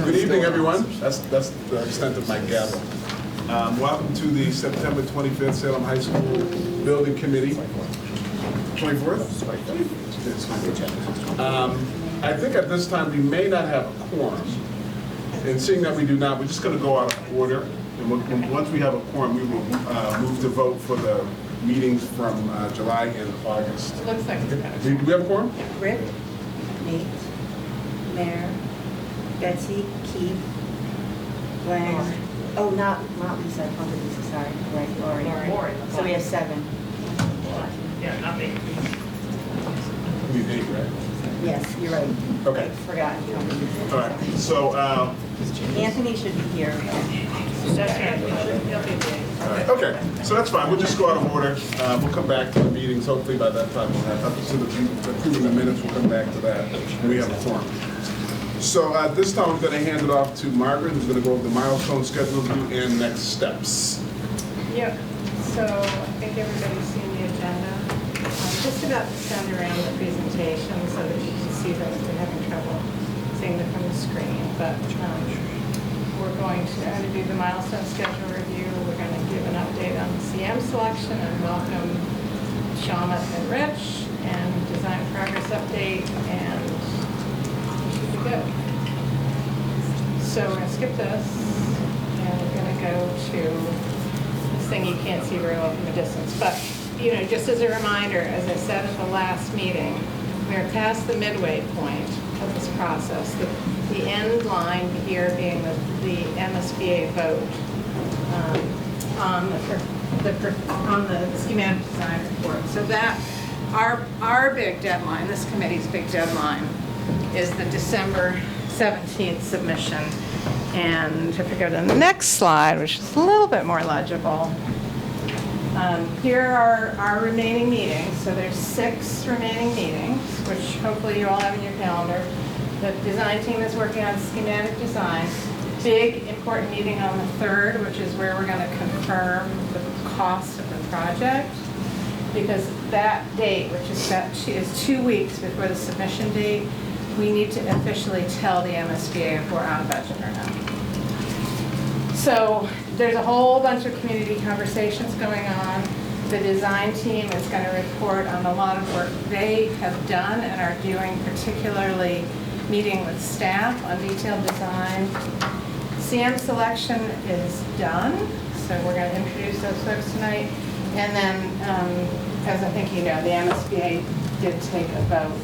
Good evening, everyone. That's the extent of my gavel. Welcome to the September 25th Salem High School Building Committee. 24th? I think at this time we may not have a quorum. And seeing that we do not, we're just going to go out of order. And once we have a quorum, we will move to vote for the meetings from July and August. It looks like it's better. Do we have a quorum? Rick, Nate, Mayor, Betsy, Keith, Glenn. Oh, not Lisa, I called her Lisa, sorry. Right, Lori. So we have 7. Yeah, not me. We need 8, right? Yes, you're right. Okay. I forgot. All right. So, Anthony should be here. okay, so that's fine. We'll just go out of order. We'll come back to the meetings. Hopefully by that time we'll have, up to the approving the minutes, we'll come back to that when we have a forum. So at this time, I'm going to hand it off to Margaret, who's going to go over the milestone schedule review and next steps. Yep, so I think everybody's seen the agenda. I'm just about to send around the presentation so that you can see those. They're having trouble seeing them from the screen, but we're going to do the milestone schedule review. We're going to give an update on the CM selection and welcome Shawmut and Rich, and design progress update, and we should be good. So we're going to skip this, and we're going to go to this thing you can't see very well from a distance. But, you know, just as a reminder, as I said at the last meeting, we're past the midway point of this process. The end line here being the MSBA vote on the schematic design report. So that our big deadline, this committee's big deadline, is the December 17th submission. And if we go to the next slide, which is a little bit more legible, here are our remaining meetings. So there's 6 remaining meetings, which hopefully you all have in your calendar. The design team is working on schematic design. Big, important meeting on the 3rd, which is where we're going to confirm the cost of the project. Because that date, which is 2 weeks before the submission date, we need to officially tell the MSBA if we're on budget or not. So there's a whole bunch of community conversations going on. The design team is going to report on a lot of work they have done and are doing, particularly meeting with staff on detailed design. CM selection is done, so we're going to introduce those folks tonight. And then, as I think you know, the MSBA did take a vote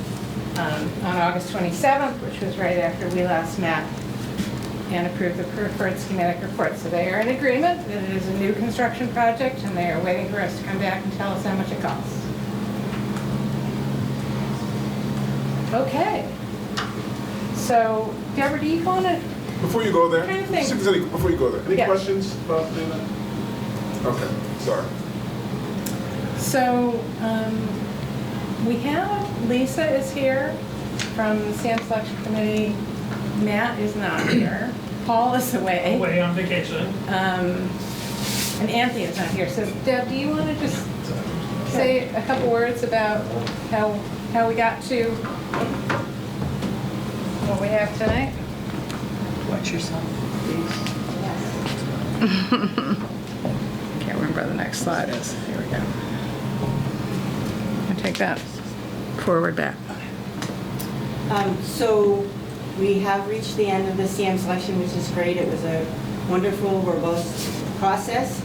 on August 27th, which was right after we last met, and approved the preferred schematic report. So they are in agreement that it is a new construction project, and they are waiting for us to come back and tell us how much it costs. Okay. So, Deborah, do you want to? Before you go there, Before you go there, any Yeah. questions about that? Okay, sorry. So, we have, Lisa is here from the CM Selection Committee. Matt is not here. Paul is away. Away on vacation. And Anthony is not here. So, Deb, do you want to just say a couple words about how we got to what we have tonight? Watch yourself, please. Can't remember what the next slide is. Here we go. I'll take that forward back. So we have reached the end of the CM selection, which is great. It was a wonderful, robust process.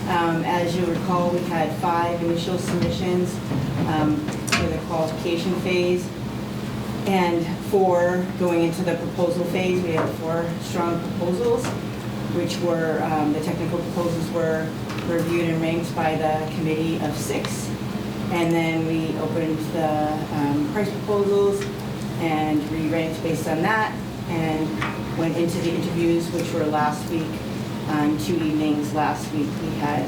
As you recall, we had 5 initial submissions for the qualification phase. And 4 going into the proposal phase. We had 4 strong proposals, which were, the technical proposals were reviewed and ranked by the committee of 6. And then we opened the price proposals and re-ranked based on that, and went into the interviews, which were last week, on 2 evenings last week. We had,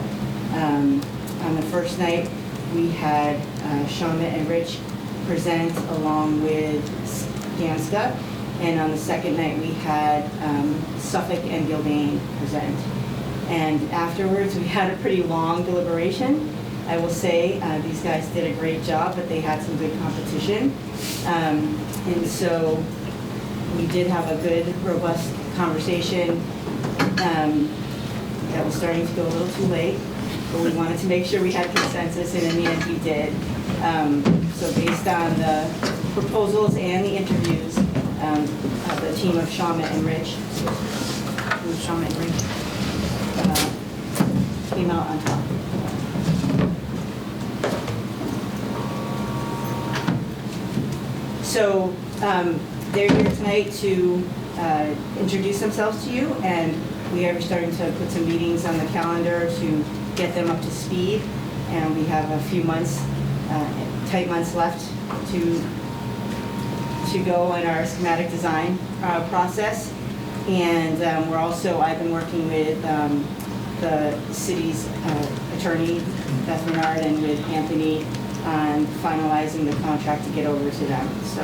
on the first night, we had Shawmut and Rich present along with Ganska, and on the second night we had Suffolk and Gilbane present. And afterwards we had a pretty long deliberation. I will say these guys did a great job, but they had some good competition. And so we did have a good, robust conversation. That was starting to go a little too late, but we wanted to make sure we had consensus, and in the end we did. So based on the proposals and the interviews, the team of Shawmut and Rich, came out on top. So they're here tonight to introduce themselves to you, and we are starting to put some meetings on the calendar to get them up to speed. And we have a few months, tight months left to go in our schematic design process. And I've been working with the city's attorney, Beth Menard, and with Anthony on finalizing the contract to get over to them. So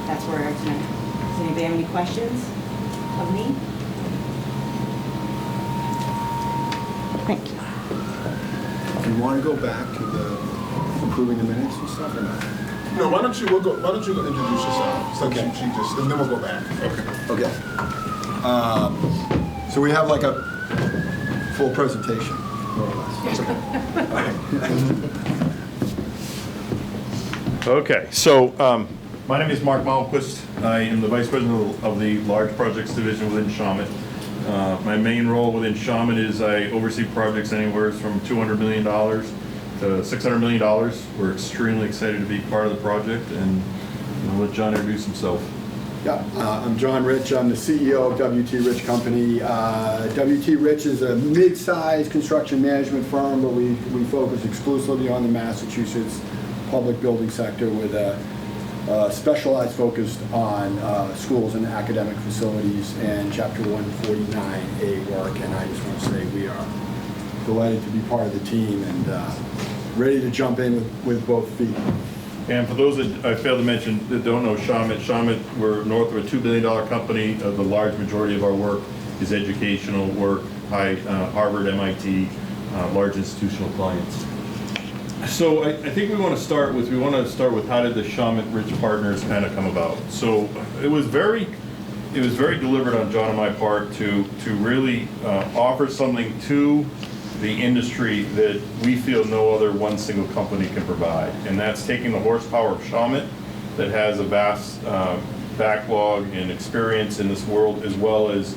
that's where we are tonight. Does anybody have any questions of me? Thank you. Do you want to go back to the approving the minutes and stuff or not? No, why don't you go introduce yourself? So Okay. she just, and then we'll go back. Okay. Okay. So we have like a full presentation, more or less. Okay, so my name is Mark Malmquist. I am the Vice President of the Large Projects Division within Shawmut. My main role within Shawmut is I oversee projects anywhere from $200 million to $600 million. We're extremely excited to be part of the project, and I'll let John introduce himself. Yeah, I'm John Rich. I'm the CEO of WT Rich Company. WT Rich is a mid-sized construction management firm, but we focus exclusively on the Massachusetts public building sector with a specialized focus on schools and academic facilities and Chapter 149A work. And I just want to say we are delighted to be part of the team and ready to jump in with both feet. And for those that I failed to mention that don't know Shawmut, we're north of a $2 billion company. The large majority of our work is educational work, Harvard, MIT, large institutional clients. So I think we want to start with how did the Shawmut Rich Partners kind of come about. So it was very deliberate on John and my part to really offer something to the industry that we feel no other one single company can provide, and that's taking the horsepower of Shawmut that has a vast backlog and experience in this world, as well as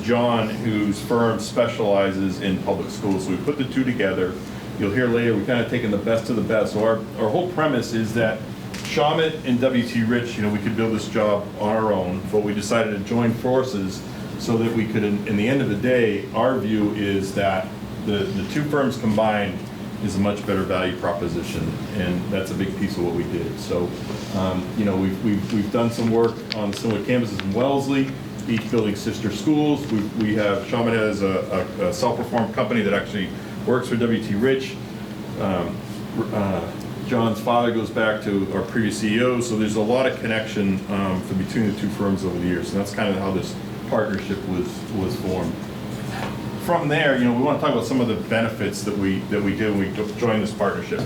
John, whose firm specializes in public schools. So we put the two together. You'll hear later we've kind of taken the best of the best. So our whole premise is that Shawmut and WT Rich, we could build this job on our own, but we decided to join forces so that we could, in the end of the day, our view is that the two firms combined is a much better value proposition, and that's a big piece of what we did. So, we've done some work on similar campuses in Wellesley, each building sister schools. Shawmut has a self-performed company that actually works for WT Rich. John's father goes back to our previous CEO, so there's a lot of connection between the two firms over the years, and that's kind of how this partnership was formed. From there, we want to talk about some of the benefits that we did when we joined this partnership.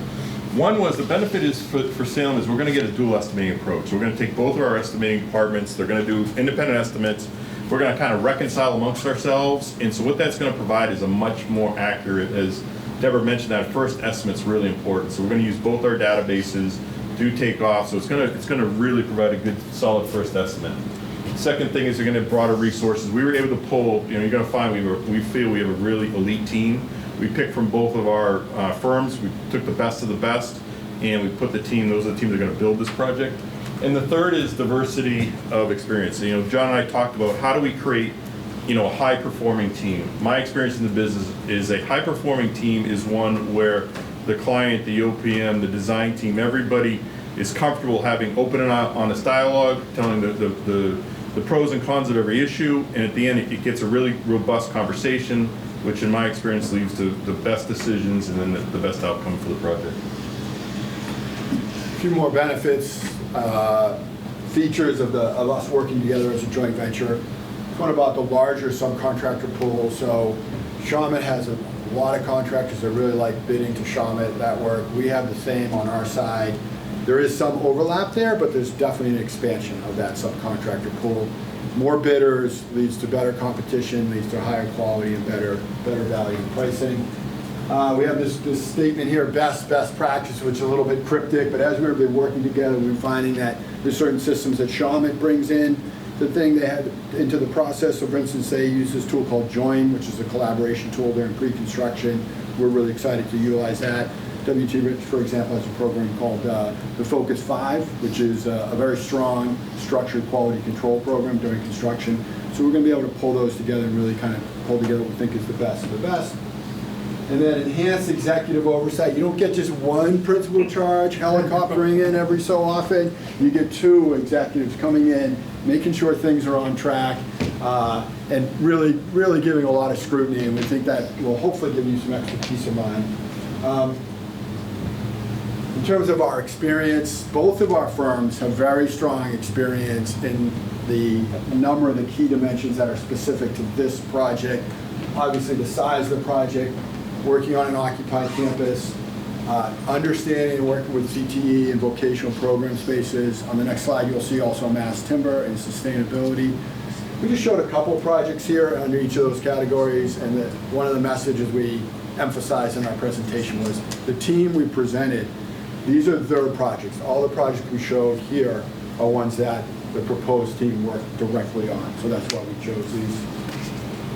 One was the benefit is for Salem is we're going to get a dual estimating approach. We're going to take both of our estimating departments. They're going to do independent estimates. We're going to kind of reconcile amongst ourselves, and so what that's going to provide is a much more accurate, as Deborah mentioned, that first estimate's really important. So we're going to use both our databases, do take off, so it's going to really provide a good, solid first estimate. Second thing is you're going to have broader resources. We were able to pull, you're going to find we feel we have a really elite team. We picked from both of our firms. We took the best of the best, and we put those are the teams that are going to build this project. And the third is diversity of experience. John and I talked about how do we create, a high-performing team. My experience in the business is a high-performing team is one where the client, the OPM, the design team, everybody is comfortable having open and honest dialogue, telling the pros and cons of every issue, and at the end it gets a really robust conversation, which in my experience leads to the best decisions and then the best outcome for the project. A few more benefits, features of us working together as a joint venture. One about the larger subcontractor pool. So Shawmut has a lot of contractors that really like bidding to Shawmut that work. We have the same on our side. There is some overlap there, but there's definitely an expansion of that subcontractor pool. More bidders leads to better competition, leads to higher quality and better value and pricing. We have this statement here, best practice, which is a little bit cryptic, but as we've been working together, we're finding that there's certain systems that Shawmut brings in the thing they had into the process. So for instance, they use this tool called Join, which is a collaboration tool during pre-construction. We're really excited to utilize that. WT Rich, for example, has a program called the Focus 5, which is a very strong structured quality control program during construction. So we're going to be able to pull those together and really kind of pull together what we think is the best of the best. And then enhanced executive oversight. You don't get just one principal charge helicoptering in every so often. You get two executives coming in, making sure things are on track, and really giving a lot of scrutiny. And we think that will hopefully give you some extra peace of mind. In terms of our experience, both of our firms have very strong experience in the number of the key dimensions that are specific to this project. Obviously, the size of the project, working on an occupied campus, understanding and working with CTE and vocational program spaces. On the next slide, you'll see also mass timber and sustainability. We just showed a couple of projects here under each of those categories, and one of the messages we emphasized in our presentation was the team we presented. These are their projects. All the projects we showed here are ones that the proposed team worked directly on. So that's why we chose these.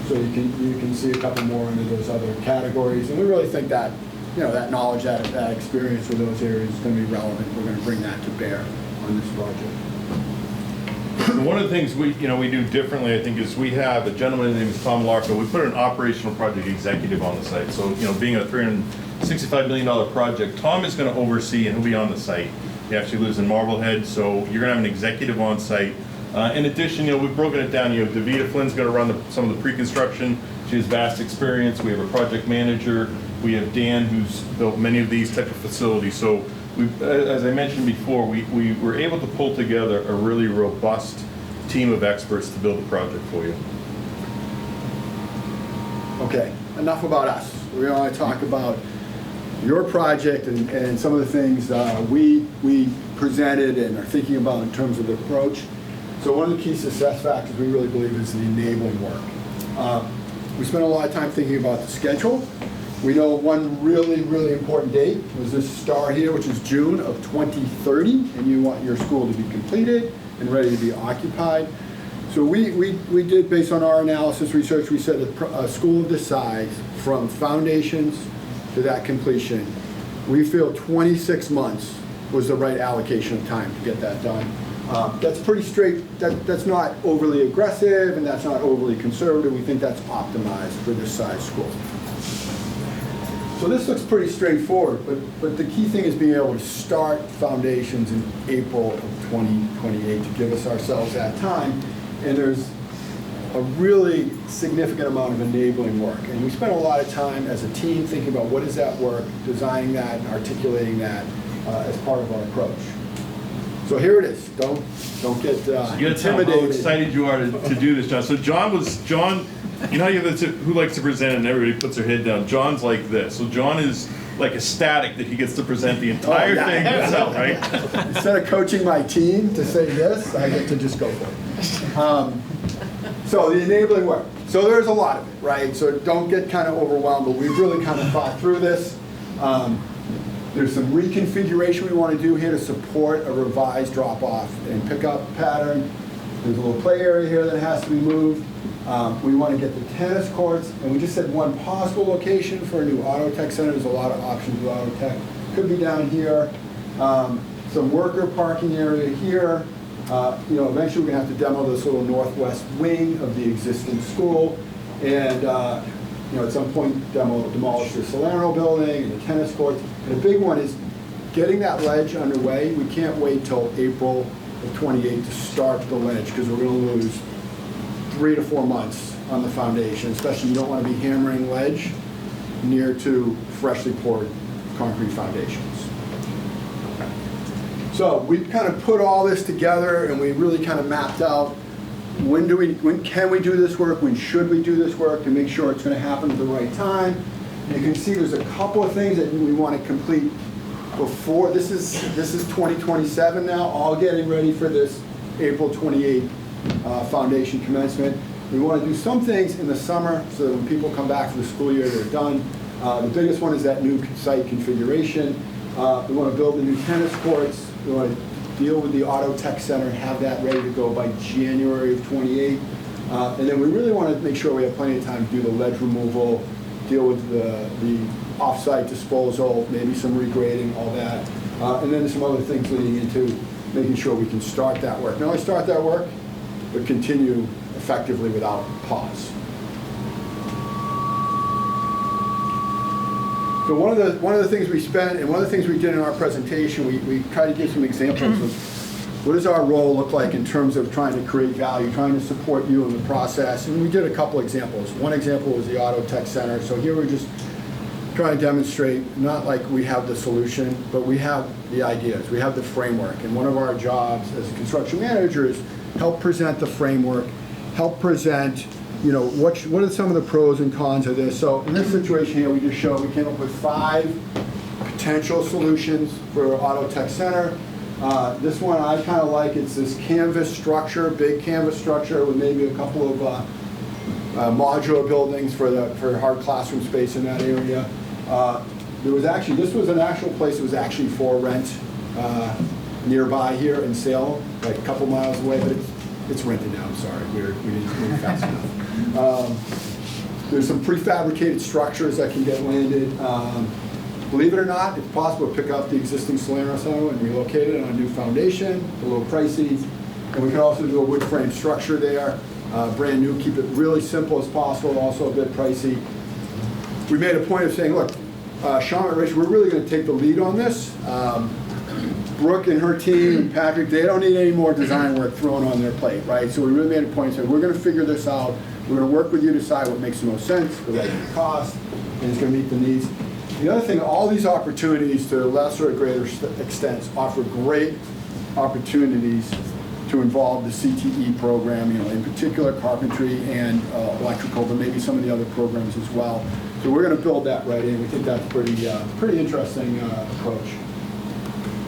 So you can see a couple more under those other categories. And we really think that, that knowledge, that experience with those areas is going to be relevant. We're going to bring that to bear on this project. One of the things we do differently, I think, is we have a gentleman named Tom Larko. We put an operational project executive on the site. So, being a $365 million project, Tom is going to oversee and he'll be on the site. He actually lives in Marblehead, so you're going to have an executive on site. In addition, we've broken it down. Davida Flynn's going to run some of the pre-construction. She has vast experience. We have a project manager. We have Dan, who's built many of these type of facilities. So, as I mentioned before, we were able to pull together a really robust team of experts to build the project for you. Okay, enough about us. We want to talk about your project and some of the things we presented and are thinking about in terms of the approach. So one of the key success factors we really believe is the enabling work. We spent a lot of time thinking about the schedule. We know one really important date was this star here, which is June of 2030, and you want your school to be completed and ready to be occupied. So we did, based on our analysis research, we said a school of this size, from foundations to that completion, we feel 26 months was the right allocation of time to get that done. That's pretty straight, that's not overly aggressive and that's not overly conservative. We think that's optimized for this size school. So this looks pretty straightforward, but the key thing is being able to start foundations in April of 2028 to give us ourselves that time. And there's a really significant amount of enabling work. And we spent a lot of time as a team thinking about what is that work, designing that, and articulating that as part of our approach. So here it is. Don't get intimidated. How excited you are to do this, John. So John, you know how you have who likes to present and everybody puts their head down. John's like this. So John is like ecstatic that he gets to present the entire thing himself, right? Instead of coaching my team to say this, I get to just go for it. So the enabling work. So there's a lot of it, right? So don't get kind of overwhelmed, but we've really kind of thought through this. There's some reconfiguration we want to do here to support a revised drop-off and pickup pattern. There's a little play area here that has to be moved. We want to get the tennis courts, and we just said one possible location for a new auto tech center. There's a lot of options with auto tech. Could be down here. Some worker parking area here. Eventually we're going to have to demo this little northwest wing of the existing school, and at some point demolish the Salerno building and the tennis courts. And the big one is getting that ledge underway. We can't wait till April of 28 to start the ledge, because we're going to lose 3 to 4 months on the foundation, especially you don't want to be hammering ledge near to freshly poured concrete foundations. So we kind of put all this together and we really kind of mapped out when can we do this work, when should we do this work to make sure it's going to happen at the right time. You can see there's a couple of things that we want to complete before, this is 2027 now, all getting ready for this April 28th foundation commencement. We want to do some things in the summer so that when people come back for the school year, they're done. The biggest one is that new site configuration. We want to build the new tennis courts. We want to deal with the Auto Tech Center and have that ready to go by January of 28. And then we really want to make sure we have plenty of time to do the ledge removal, deal with the off-site disposal, maybe some regrading, all that. And then some other things leading into making sure we can start that work. Not only start that work, but continue effectively without pause. So one of the things we spent, and one of the things we did in our presentation, we tried to give some examples of what does our role look like in terms of trying to create value, trying to support you in the process. And we did a couple examples. One example was the Auto Tech Center. So here we're just trying to demonstrate, not like we have the solution, but we have the ideas, we have the framework. And one of our jobs as a construction manager is help present the framework, help present, what are some of the pros and cons of this. So in this situation here, we just showed, we came up with 5 potential solutions for Auto Tech Center. This one I kind of like, it's this canvas structure, big canvas structure with maybe a couple of modular buildings for hard classroom space in that area. This was an actual place that was actually for rent nearby here in Salem, like a couple miles away, but it's rented now, I'm sorry, we didn't move fast enough. There's some prefabricated structures that can get landed. Believe it or not, it's possible to pick up the existing Salerno Center and relocate it on a new foundation, a little pricey. And we can also do a wood frame structure there, brand new, keep it really simple as possible, also a bit pricey. We made a point of saying, look, Sean and Rich, we're really going to take the lead on this. Brooke and her team, and Patrick, they don't need any more design work thrown on their plate, right? So we really made a point of saying, we're going to figure this out. We're going to work with you to decide what makes the most sense, related to cost, and it's going to meet the needs. The other thing, all these opportunities to lesser or greater extents offer great opportunities to involve the CTE program, in particular carpentry and electrical, but maybe some of the other programs as well. So we're going to build that right in. We think that's pretty interesting approach.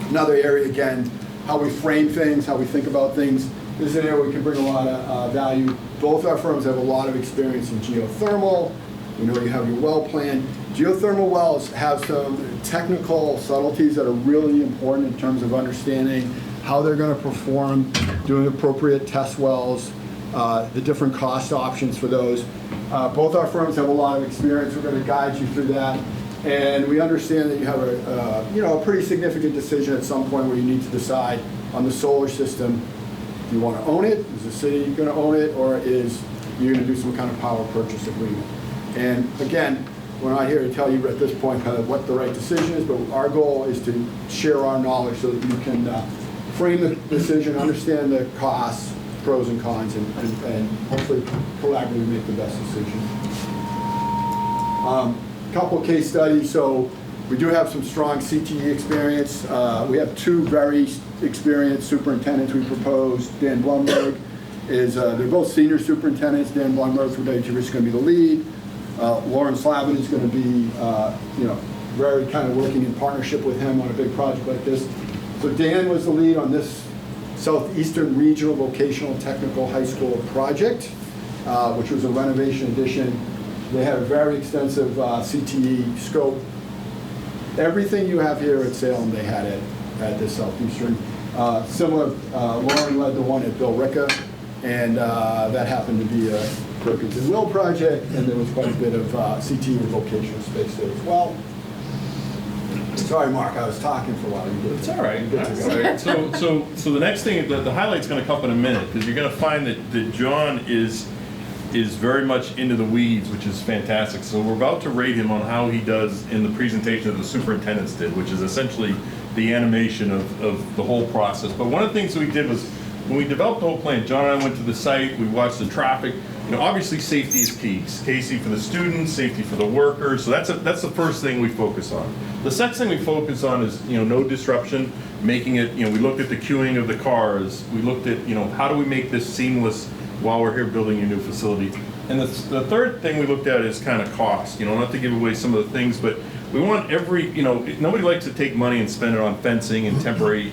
Another area, again, how we frame things, how we think about things. This is an area where we can bring a lot of value. Both our firms have a lot of experience in geothermal. We know you have your well plan. Geothermal wells have some technical subtleties that are really important in terms of understanding how they're going to perform, doing appropriate test wells, the different cost options for those. Both our firms have a lot of experience. We're going to guide you through that. And we understand that you have a pretty significant decision at some point where you need to decide on the solar system. Do you want to own it? Is the city going to own it? Or is you going to do some kind of power purchase agreement? And again, we're not here to tell you at this point kind of what the right decision is, but our goal is to share our knowledge so that you can frame the decision, understand the costs, pros and cons, and hopefully collaboratively make the best decision. Couple case studies. So we do have some strong CTE experience. We have 2 very experienced superintendents we proposed. Dan Blumberg they're both senior superintendents. Dan Blumberg from WT Rich is going to be the lead. Lauren Slavin is going to be, very kind of working in partnership with him on a big project like this. So Dan was the lead on this Southeastern Regional Vocational Technical High School project, which was a renovation addition. They had a very extensive CTE scope. Everything you have here at Salem, they had it at this Southeastern. Similar, Lauren led the one at Bill Ricca, and that happened to be a Perkins and Will project, and there was quite a bit of CTE and vocational space there as well. Sorry, Mark, I was talking for a while. It's all right. So the next thing, the highlight's going to come up in a minute, because you're going to find that John is very much into the weeds, which is fantastic. So we're about to rate him on how he does in the presentation that the superintendents did, which is essentially the animation of the whole process. But one of the things that we did was, when we developed the whole plan, John and I went to the site, we watched the traffic. Obviously safety is key. Safety for the students, safety for the workers. So that's the first thing we focus on. The second thing we focus on is no disruption, making it. We looked at the queuing of the cars. We looked at how do we make this seamless while we're here building a new facility. And the third thing we looked at is kind of cost, not to give away some of the things, but we want nobody likes to take money and spend it on fencing and temporary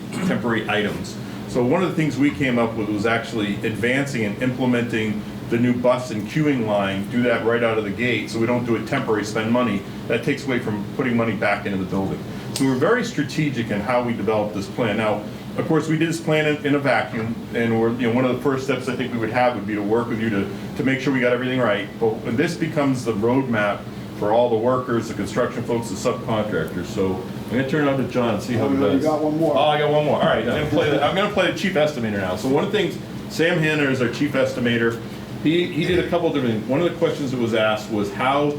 items. So one of the things we came up with was actually advancing and implementing the new bus and queuing line, do that right out of the gate, so we don't do it temporary, spend money. That takes away from putting money back into the building. So we're very strategic in how we developed this plan. Now, of course, we did this plan in a vacuum, and one of the first steps I think we would have would be to work with you to make sure we got everything right. But when this becomes the roadmap for all the workers, the construction folks, the subcontractors. So I'm going to turn it over to John and see how he does. You got one more. Oh, I got one more. All right, I'm going to play the chief estimator now. So one of the things, Sam Hanner is our chief estimator. He did a couple of different things. One of the questions that was asked was how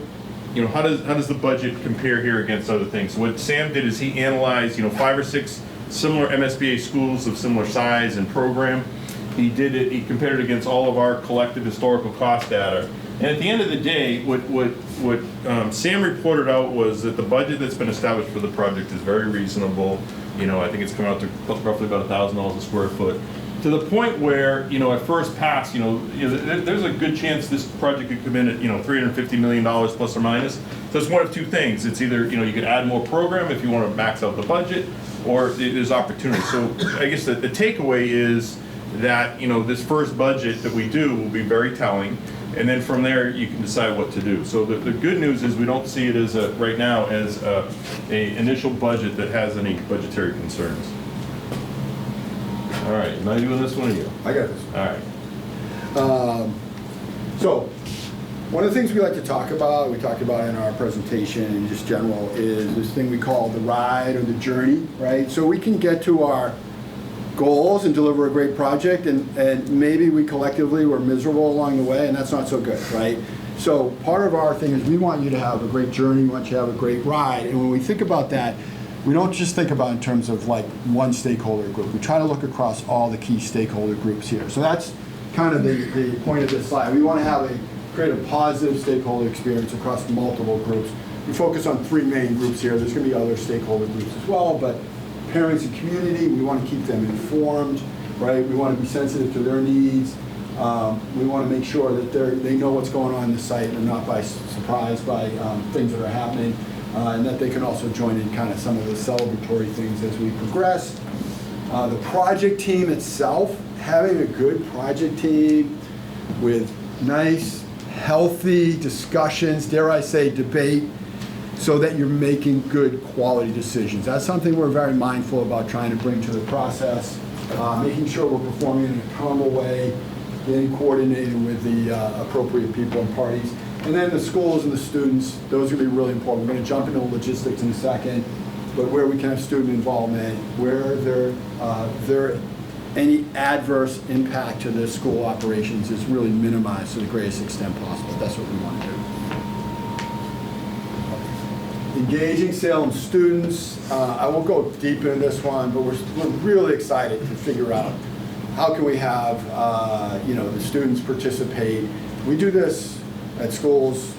does the budget compare here against other things? So what Sam did is he analyzed 5 or 6 similar MSBA schools of similar size and program. He compared it against all of our collected historical cost data. And at the end of the day, what Sam reported out was that the budget that's been established for the project is very reasonable. I think it's coming out to roughly about $1,000 a square foot. To the point where, at first pass, there's a good chance this project could come in at, $350 million plus or minus. So it's one of two things. It's either, you could add more program if you want to max out the budget, or there's opportunity. So I guess the takeaway is that, this first budget that we do will be very telling. And then from there, you can decide what to do. So the good news is we don't see it as right now as a initial budget that has any budgetary concerns. All right, am I doing this one or you? I got this. All right. So, one of the things we like to talk about, we talked about in our presentation in just general, is this thing we call the ride or the journey, right? So we can get to our goals and deliver a great project, and maybe we collectively were miserable along the way, and that's not so good, right? So part of our thing is we want you to have a great journey, we want you to have a great ride, and when we think about that, we don't just think about in terms of like one stakeholder group. We try to look across all the key stakeholder groups here. So that's kind of the point of this slide. We want to create a positive stakeholder experience across multiple groups. We focus on 3 main groups here. There's going to be other stakeholder groups as well, but parents and community, we want to keep them informed, right? We want to be sensitive to their needs. We want to make sure that they know what's going on in the site and not surprised by things that are happening. And that they can also join in kind of some of the celebratory things as we progress. The project team itself, having a good project team with nice, healthy discussions, dare I say debate, so that you're making good quality decisions. That's something we're very mindful about trying to bring to the process, making sure we're performing in an accountable way, getting coordinated with the appropriate people and parties. And then the schools and the students, those are going to be really important. We're going to jump into logistics in a second, but where we can have student involvement, where there any adverse impact to the school operations is really minimized to the greatest extent possible. That's what we want to do. Engaging Salem students. I won't go deep into this one, but we're really excited to figure out how can we have the students participate. We do this at schools.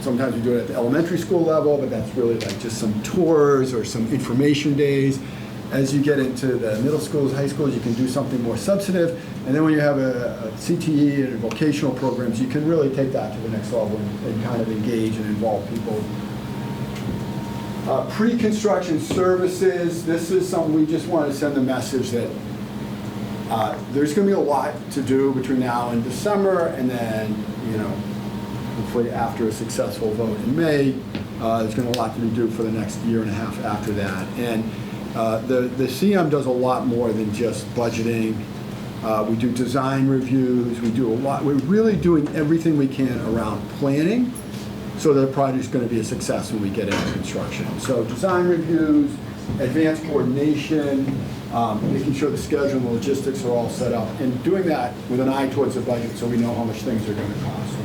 Sometimes we do it at the elementary school level, but that's really like just some tours or some information days. As you get into the middle schools, high schools, you can do something more substantive. And then when you have a CTE and vocational programs, you can really take that to the next level and kind of engage and involve people. Pre-construction services, this is something we just want to send the message that there's going to be a lot to do between now and December, and then, hopefully after a successful vote in May, there's going to be a lot to do for the next year and a half after that. And the CM does a lot more than just budgeting. We do design reviews, we do a lot. We're really doing everything we can around planning so that the project's going to be a success when we get into construction. So design reviews, advanced coordination, making sure the schedule and the logistics are all set up, and doing that with an eye towards the budget so we know how much things are going to cost.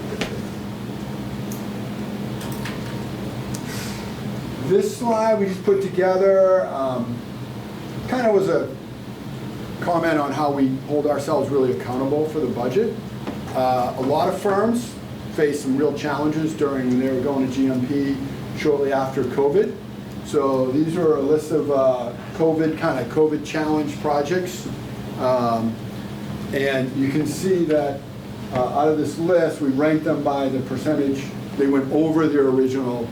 This slide we just put together kind of was a comment on how we hold ourselves really accountable for the budget. A lot of firms faced some real challenges when they were going to GMP shortly after COVID. So these are a list of COVID challenge projects. And you can see that out of this list, we ranked them by the percentage they went over their original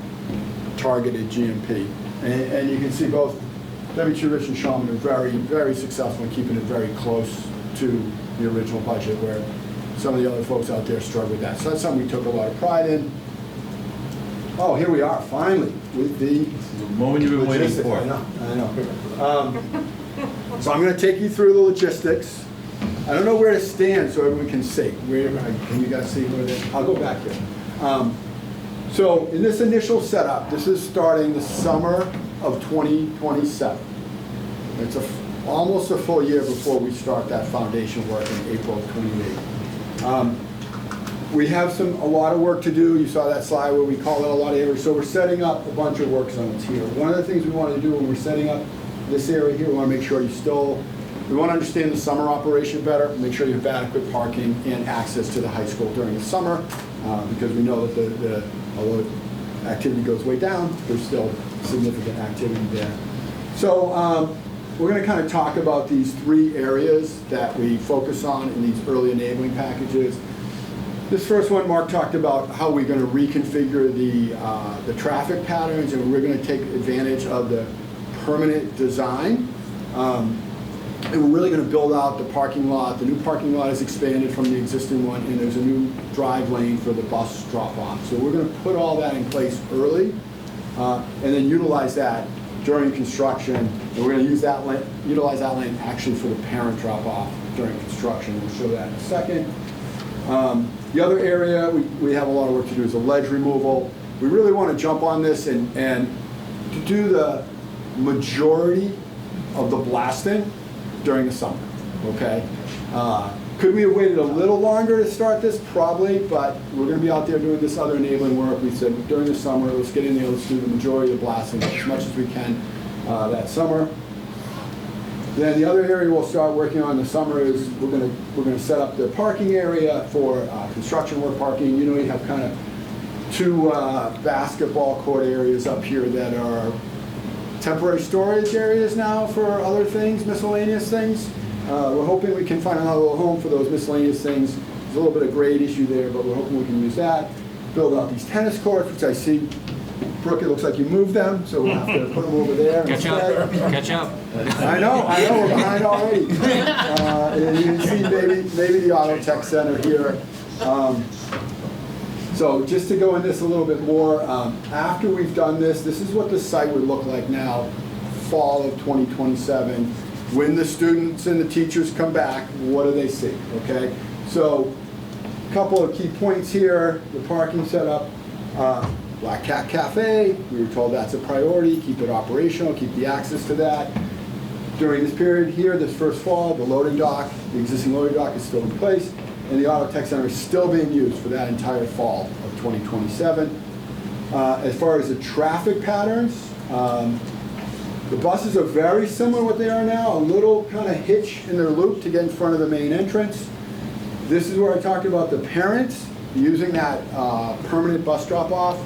targeted GMP. And you can see both WT Rich and Shawman are very, very successful in keeping it very close to the original budget, where some of the other folks out there struggle with that. So that's something we took a lot of pride in. Oh, here we are, finally, with the Moment you've been waiting logistics. for. I know. So I'm going to take you through the logistics. I don't know where to stand so everyone can see. Where can you guys see where they? I'll go back here. So in this initial setup, this is starting the summer of 2027. It's almost a full year before we start that foundation work in April of 28. We have a lot of work to do. You saw that slide where we called out a lot of areas. So we're setting up a bunch of work zones here. One of the things we want to do when we're setting up this area here, we want to make sure we want to understand the summer operation better, make sure you have adequate parking and access to the high school during the summer, because we know that although activity goes way down, there's still significant activity there. So we're going to kind of talk about these 3 areas that we focus on in these early enabling packages. This first one, Mark talked about how we're going to reconfigure the traffic patterns, and we're going to take advantage of the permanent design. And we're really going to build out the parking lot. The new parking lot is expanded from the existing one, and there's a new drive lane for the bus drop-off. So we're going to put all that in place early, and then utilize that during construction. And we're going to utilize that lane actually for the parent drop-off during construction. We'll show that in a second. The other area we have a lot of work to do is the ledge removal. We really want to jump on this and to do the majority of the blasting during the summer, okay? Could we have waited a little longer to start this? Probably, but we're going to be out there doing this other enabling work. We said during the summer, let's get in there, let's do the majority of the blasting as much as we can that summer. Then the other area we'll start working on this summer is we're going to set up the parking area for construction work parking. You know, we have kind of 2 basketball court areas up here that are temporary storage areas now for other things, miscellaneous things. We're hoping we can find another little home for those miscellaneous things. There's a little bit of grade issue there, but we're hoping we can use that. Build out these tennis courts, which I see, Brooke, it looks like you moved them, so we'll have to put them over there. Catch up. Catch up. I know, we're behind already. And you can see maybe the Auto Tech Center here. So just to go in this a little bit more, after we've done this is what the site would look like now, fall of 2027. When the students and the teachers come back, what do they see, okay? So a couple of key points here, the parking setup. Black Cat Cafe, we were told that's a priority, keep it operational, keep the access to that. During this period here, this first fall, the loading dock, the existing loading dock is still in place, and the Auto Tech Center is still being used for that entire fall of 2027. As far as the traffic patterns, the buses are very similar to what they are now, a little kind of hitch in their loop to get in front of the main entrance. This is where I talked about the parents using that permanent bus drop-off.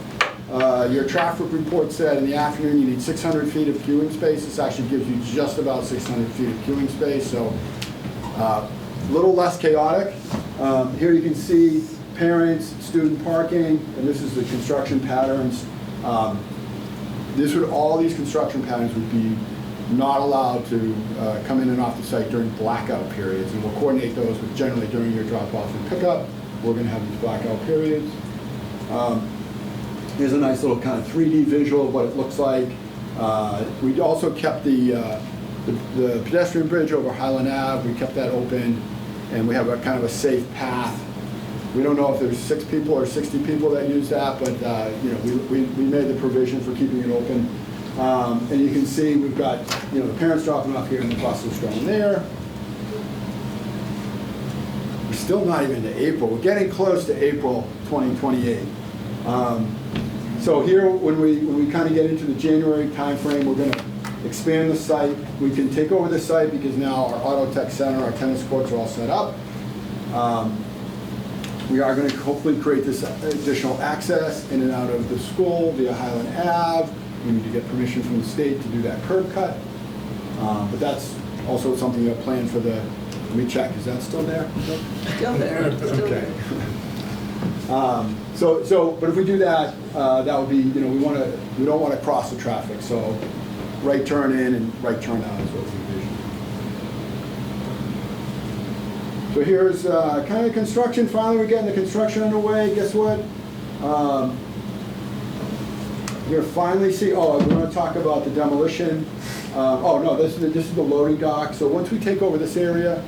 Your traffic report said in the afternoon you need 600 feet of queuing space. This actually gives you just about 600 feet of queuing space, so a little less chaotic. Here you can see parents, student parking, and this is the construction patterns. All these construction patterns would be not allowed to come in and off the site during blackout periods, and we'll coordinate those with generally during your drop-off and pickup. We're going to have these blackout periods. Here's a nice little kind of 3D visual of what it looks like. We also kept the pedestrian bridge over Highland Ave. We kept that open, and we have a kind of a safe path. We don't know if there's 6 people or 60 people that use that, but you know, we made the provision for keeping it open. And you can see we've got the parents dropping off here and the buses going there. We're still not even to April. We're getting close to April 2028. So here, when we kind of get into the January timeframe, we're going to expand the site. We can take over the site because now our Auto Tech Center, our tennis courts are all set up. We are going to hopefully create this additional access in and out of the school via Highland Ave. We need to get permission from the state to do that curb cut. But that's also something we have planned for the, let me check, is that still there? Still there. Still Okay. there. But if we do that, that would be, we don't want to cross the traffic, so right turn in and right turn out is what we envision. So here's kind of construction. Finally, we're getting the construction underway. Guess what? You're gonna finally see. Oh, we're going to talk about the demolition. This is the loading dock. So once we take over this area,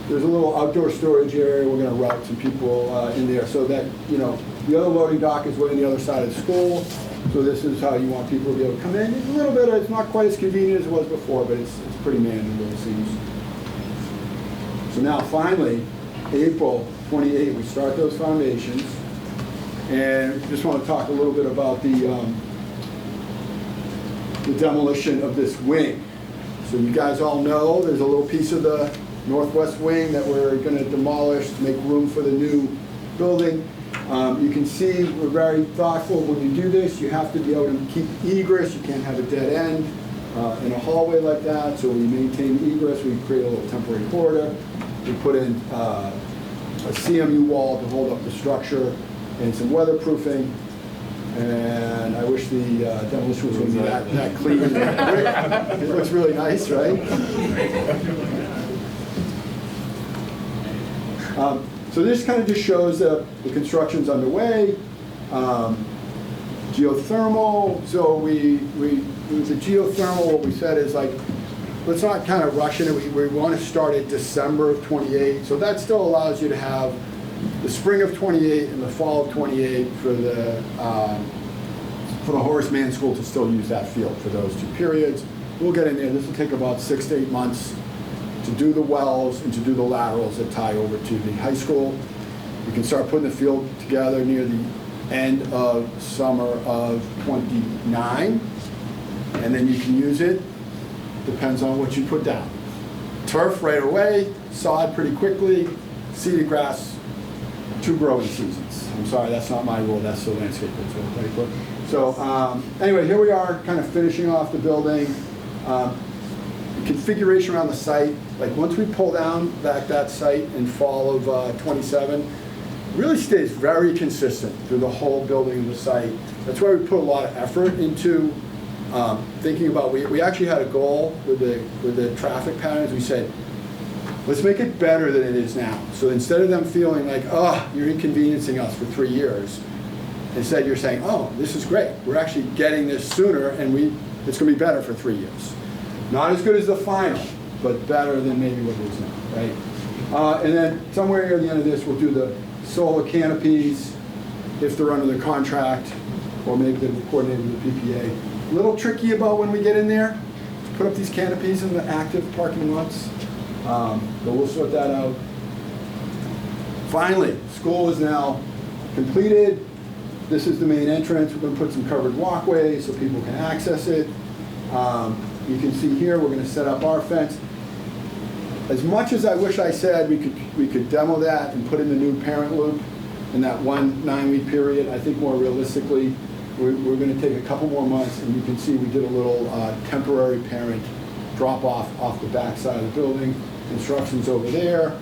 there's a little outdoor storage area. We're going to route some people in there so that the other loading dock is way on the other side of the school. So this is how you want people to be able to come in. It's a little bit. It's not quite as convenient as it was before, but it's pretty manageable, it seems. So now finally, April 28th, we start those foundations. And just want to talk a little bit about the demolition of this wing. So you guys all know there's a little piece of the northwest wing that we're going to demolish to make room for the new building. You can see we're very thoughtful when you do this. You have to be able to keep egress. You can't have a dead end in a hallway like that. So we maintain egress. We create a little temporary corridor. We put in a CMU wall to hold up the structure and some weatherproofing. And I wish the demolition was going to be that clean and quick. It looks really nice, right? So this kind of just shows that the construction's underway. Geothermal. So with the geothermal, what we said is like, let's not kind of rush into it. We want to start at December of 28. So that still allows you to have the spring of 28 and the fall of 28 for the Horace Mann School to still use that field for those 2 periods. We'll get in there. This will take about 6 to 8 months to do the wells and to do the laterals that tie over to the high school. We can start putting the field together near the end of summer of 29, and then you can use it. Depends on what you put down. Turf right away, sod pretty quickly, seeded grass 2 growing seasons. I'm sorry, that's not my rule, that's the landscaper's rule. Right? So anyway, here we are kind of finishing off the building. Configuration around the site, like once we pull down that site in fall of 27, it really stays very consistent through the whole building of the site. That's why we put a lot of effort into thinking about, we actually had a goal with the traffic patterns. We said, let's make it better than it is now. So instead of them feeling like, oh, you're inconveniencing us for 3 years, instead you're saying, oh, this is great. We're actually getting this sooner, and it's going to be better for 3 years. Not as good as the final, but better than maybe what it is now, right? And then somewhere near the end of this, we'll do the solar canopies, if they're under the contract, or maybe they're coordinated with the PPA. A little tricky about when we get in there, to put up these canopies in the active parking lots. But we'll sort that out. Finally, school is now completed. This is the main entrance. We're going to put some covered walkways so people can access it. You can see here we're going to set up our fence. As much as I wish I said we could demo that and put in the new parent loop in that 1 9-week period, I think more realistically we're going to take a couple more months, and you can see we did a little temporary parent drop off the back side of the building. Instructions over there.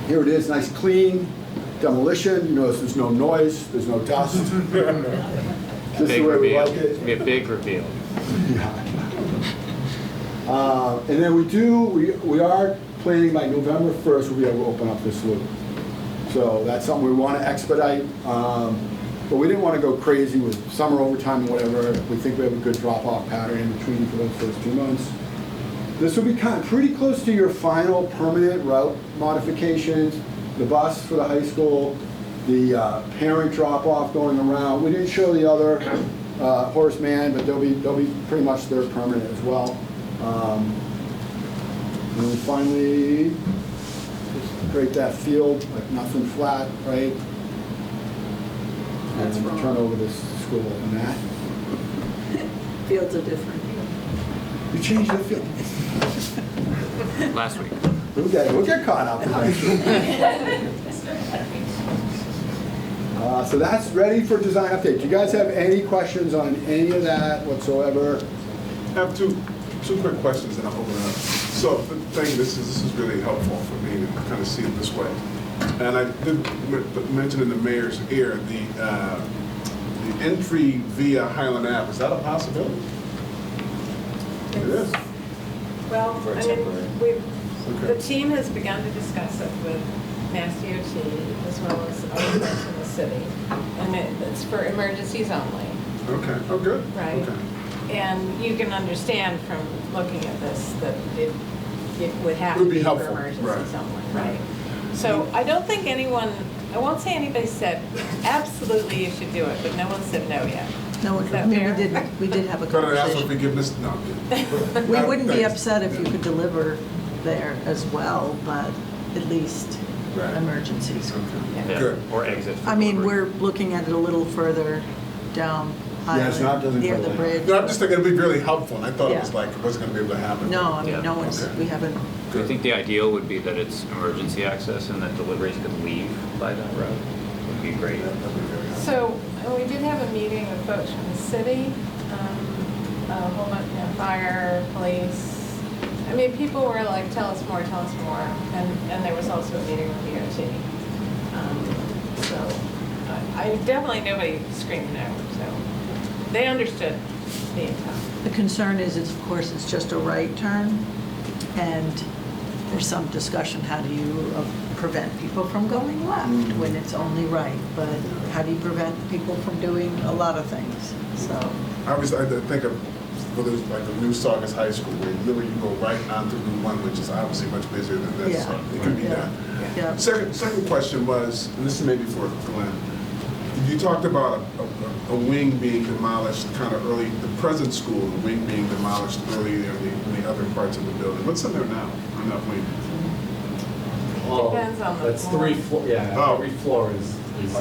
Here it is, nice clean demolition. You notice there's no noise, there's no dust. Just the way we like it. It's going to be a big reveal. Yeah. And then we are planning by November 1st we'll be able to open up this loop. So that's something we want to expedite. But we didn't want to go crazy with summer overtime and whatever. We think we have a good drop-off pattern in between for those first 2 months. This will be pretty close to your final permanent route modifications. The bus for the high school, the parent drop-off going around. We didn't show the other Horace Mann, but they'll be pretty much their permanent as well. And then finally, just create that field like nothing flat, right? That's and wrong. Turn over this school and that. Fields are different. You changed the field. Last week. We'll get caught up. So that's ready for design update. Do you guys have any questions on any of that whatsoever? I have two quick questions, and I'll open it up. So the thing, this is really helpful for me to kind of see it this way. And I did mention in the mayor's ear, the entry via Highland Ave, is that a possibility? It is. Well, For a I temporary. mean, Okay. the team has begun to discuss it with Mass DOT as well as other folks in the city. And it's for emergencies only, Okay, oh, good. right? Okay. And you can understand from looking at this that it would have It would to be be for helpful, emergencies right. only, right? So I don't think anyone, I won't say anybody said, absolutely you should do it, but no one said no yet. No, Is I that mean, fair? we did have a Better ask for conversation. forgiveness? No. We wouldn't be Thanks. upset if you Yeah. could deliver there as well, but at least Right. emergencies. Yeah. Good. Or exit. for I mean, delivery. we're looking at it a little further down Yeah, it's not- Highland, doesn't near go the like- bridge. No, I'm just thinking it'd be really helpful, and I thought it was Yeah. like, it wasn't gonna be able to happen. No, I mean, Yeah. no one's, Okay. we haven't, I think the ideal would be that it's emergency access and that deliveries could leave by that route. Would be great. That'd be very helpful. So, we did have a meeting with folks from the city, a whole bunch, fire, police. I mean, people were like, tell us more, and there was also a meeting with DOT. So, I definitely, nobody screamed no, so, they understood the intent. the concern is, of course, it's just a right turn, and there's some discussion, how do you prevent people from going left when it's only right? But how do you prevent people from doing a lot of things? So, I think of, well, there's like the new Saugus High School, where literally you go right onto Route 1, which is obviously much busier than this, so Yeah. it can be Yeah. done. yeah. Second question was, and this is maybe for Glenn, you talked about a wing being demolished kind of early, the present school, the wing being demolished earlier in the other parts of the building. What's in there now on that wing? Depends on the That's floor. Oh. every floor is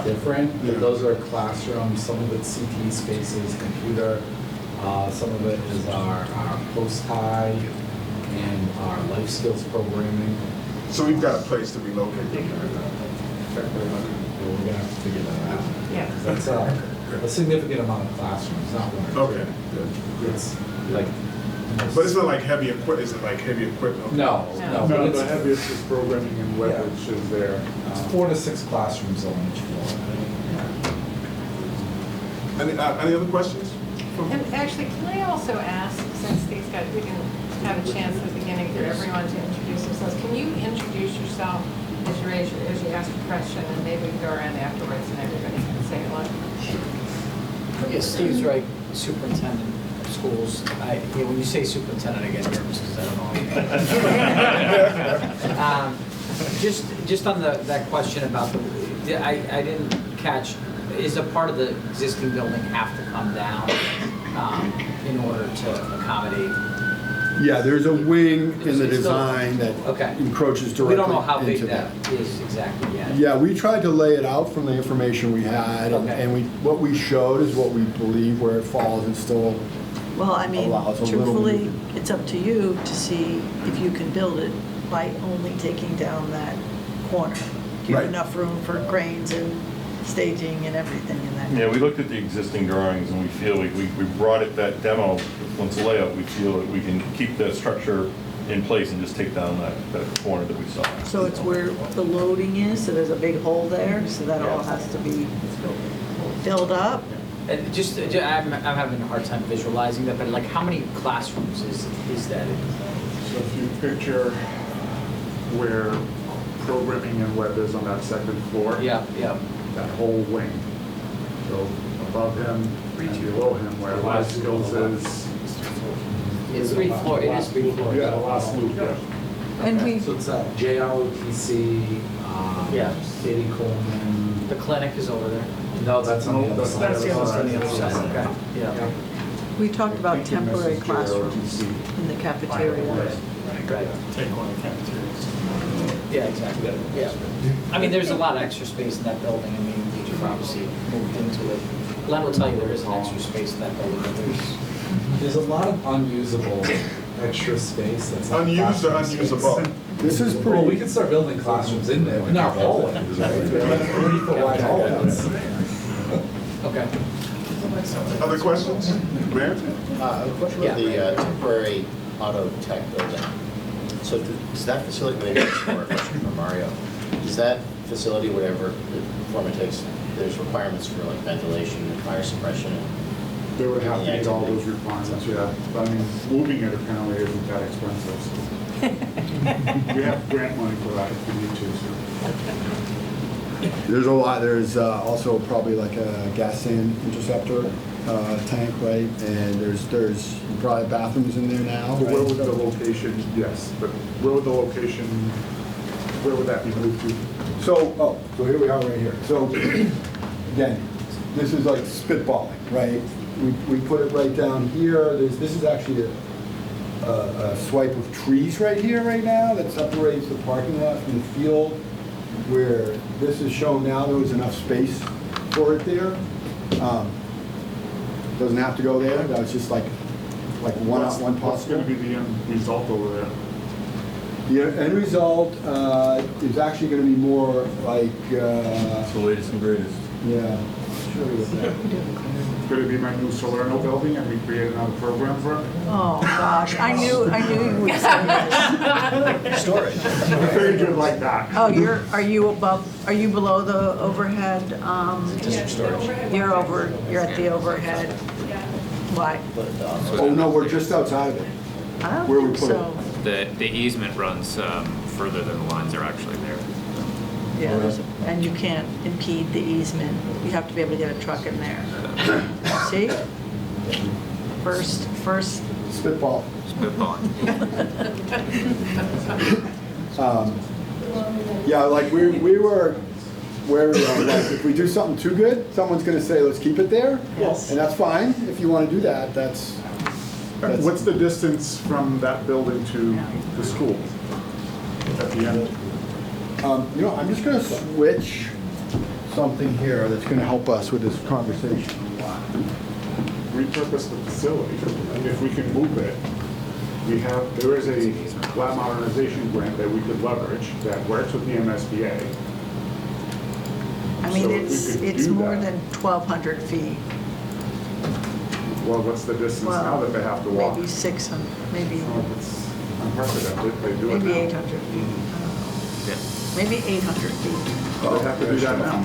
different. Yeah. But those are classrooms, some of it's CT spaces, computer, some of it is our post-high and our life skills programming. So we've got a place to relocate them. Well, we're gonna have to figure that out. Yeah. That's a significant amount of classrooms, not one. or two. Okay, good. It's like. But it's not like heavy equipment, is it like heavy equipment? No, No. no, but No, it's, the heaviest is programming and web, Yeah. which is there. it's 4 to 6 classrooms on each floor. Any other questions? And actually, can I also ask, since these guys, we didn't have a chance at the beginning for everyone to introduce themselves, can you introduce yourself as you ask a question, and maybe we can go around afterwards and everybody can say hello? Yes, Steve's right, superintendent of schools. When you say superintendent, I get nervous because I don't know. Just on that question about I didn't catch, is a part of the existing building have to come down in order to accommodate? Yeah, there's a wing in the It's still- design that Okay. encroaches We directly don't know how big into that is exactly yet. Yeah, we tried to lay it out from the information we had, Okay. and what we showed is what we believe where it falls and still, Well, I mean, Allows a little truthfully, bit. it's up to you to see if you can build it by only taking down that corner. Do you have Right. enough room for cranes and staging and everything in that? Yeah, we looked at the existing drawings and we feel like we brought it, that demo, once layout, we feel that we can keep the structure in place and just take down that corner that we saw. So it's where the loading is, so there's a big hole there, so that all has to be filled up? And I'm having a hard time visualizing that, but like how many classrooms is that? So if you picture where programming and web is on that second floor. Yeah. That whole wing. So above him and below him where life skills is. It's 3 floor, it is 3 floors. Yeah, the last loop, yeah. And we, So it's JROTC, Yeah. Katie Coleman. The clinic is over there. No, that's on the other That's side. the other side. On the other side, okay, yeah. we talked about Thank you, temporary Mrs. classrooms JROTC. in the cafeteria. Right. Take one of the cafeterias. Yeah, exactly, yeah. I mean, there's a lot of extra space in that building, I mean, we've obviously moved into it. Glenn will tell you there is an extra space in that building, but There's a lot of unusable extra space that's not Unused or classroom space. unusable? this is Well, we pretty, can start building classrooms in there, but not all of them. 30-foot wide hallways. okay. Other questions? Mayor? A question about the temporary auto tech building. So does that facility, maybe it's more a question for Mario, does that facility, whatever the form it takes, there's requirements for like ventilation and fire suppression. They would have to Yeah, meet all activity. those requirements, yeah. But I mean, moving it apparently isn't that expensive, so. We have grant money for that if we need to, so. There's a lot, there's also probably like a gas sand interceptor tank, right? And there's probably bathrooms in there now, But where would right? the location, yes, but where would the location, where would that be moved to? So here we are right here. So again, this is like spitballing, right? We put it right down here. This is actually a swipe of trees right here right now that separates the parking lot from the field. Where this is shown now, there was enough space for it there. Doesn't have to go there. That was just like one What's possible. gonna be the end result over there? The end result is actually going to be more like, It's the latest and greatest. yeah. Show you what that. Could it be my new Salerno building and we create another program for it? Oh, gosh, I knew you would say this. Storage. Very good like that. Oh, are you below the overhead? District storage. You're at the overhead. Why? But the office- Oh, no, we're just outside of it. I don't Where we think put it. so. The easement runs further than the lines are actually there. Yeah, and you can't impede the easement. You have to be able to get a truck in there. See? First, Spitball. Spitballing. Yeah, like we were where like if we do something too good, someone's going to say, let's keep it there. Yes. And that's fine. If you want to do that, that's What's the distance from that building to the school at the end? you know, I'm just going to switch something here that's going to help us with this conversation. Repurpose the facility. If we can move it, there is a lab modernization grant that we could leverage that works with the MSBA. I mean, So if we could it's do more that- than 1,200 feet. Well, what's the distance now that they have to walk? Maybe 600, maybe Oh, it's unprecedented. They do it maybe now. 800 feet. Yeah. Maybe 800 feet. They have to do that now.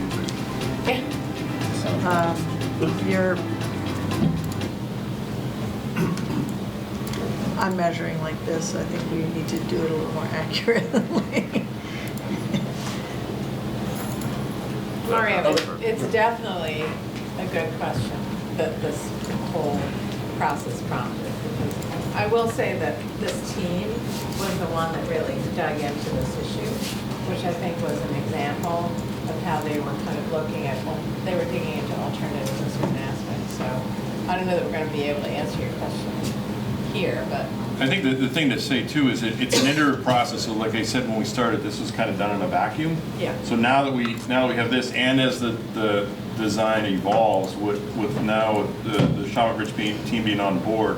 I'm measuring like this, so I think we need to do it a little more accurately. Mario, it's definitely a good question that this whole process prompted. Because I will say that this team was the one that really dug into this issue, which I think was an example of how they were kind of looking at, they were digging into alternatives in certain aspects. So I don't know that we're going to be able to answer your question here, but I think the thing to say too is it's an iterative process. So like I said when we started, this was kind of done in a vacuum. yeah. So now that we have this, and as the design evolves with now the Shawmut Ridge team being on board,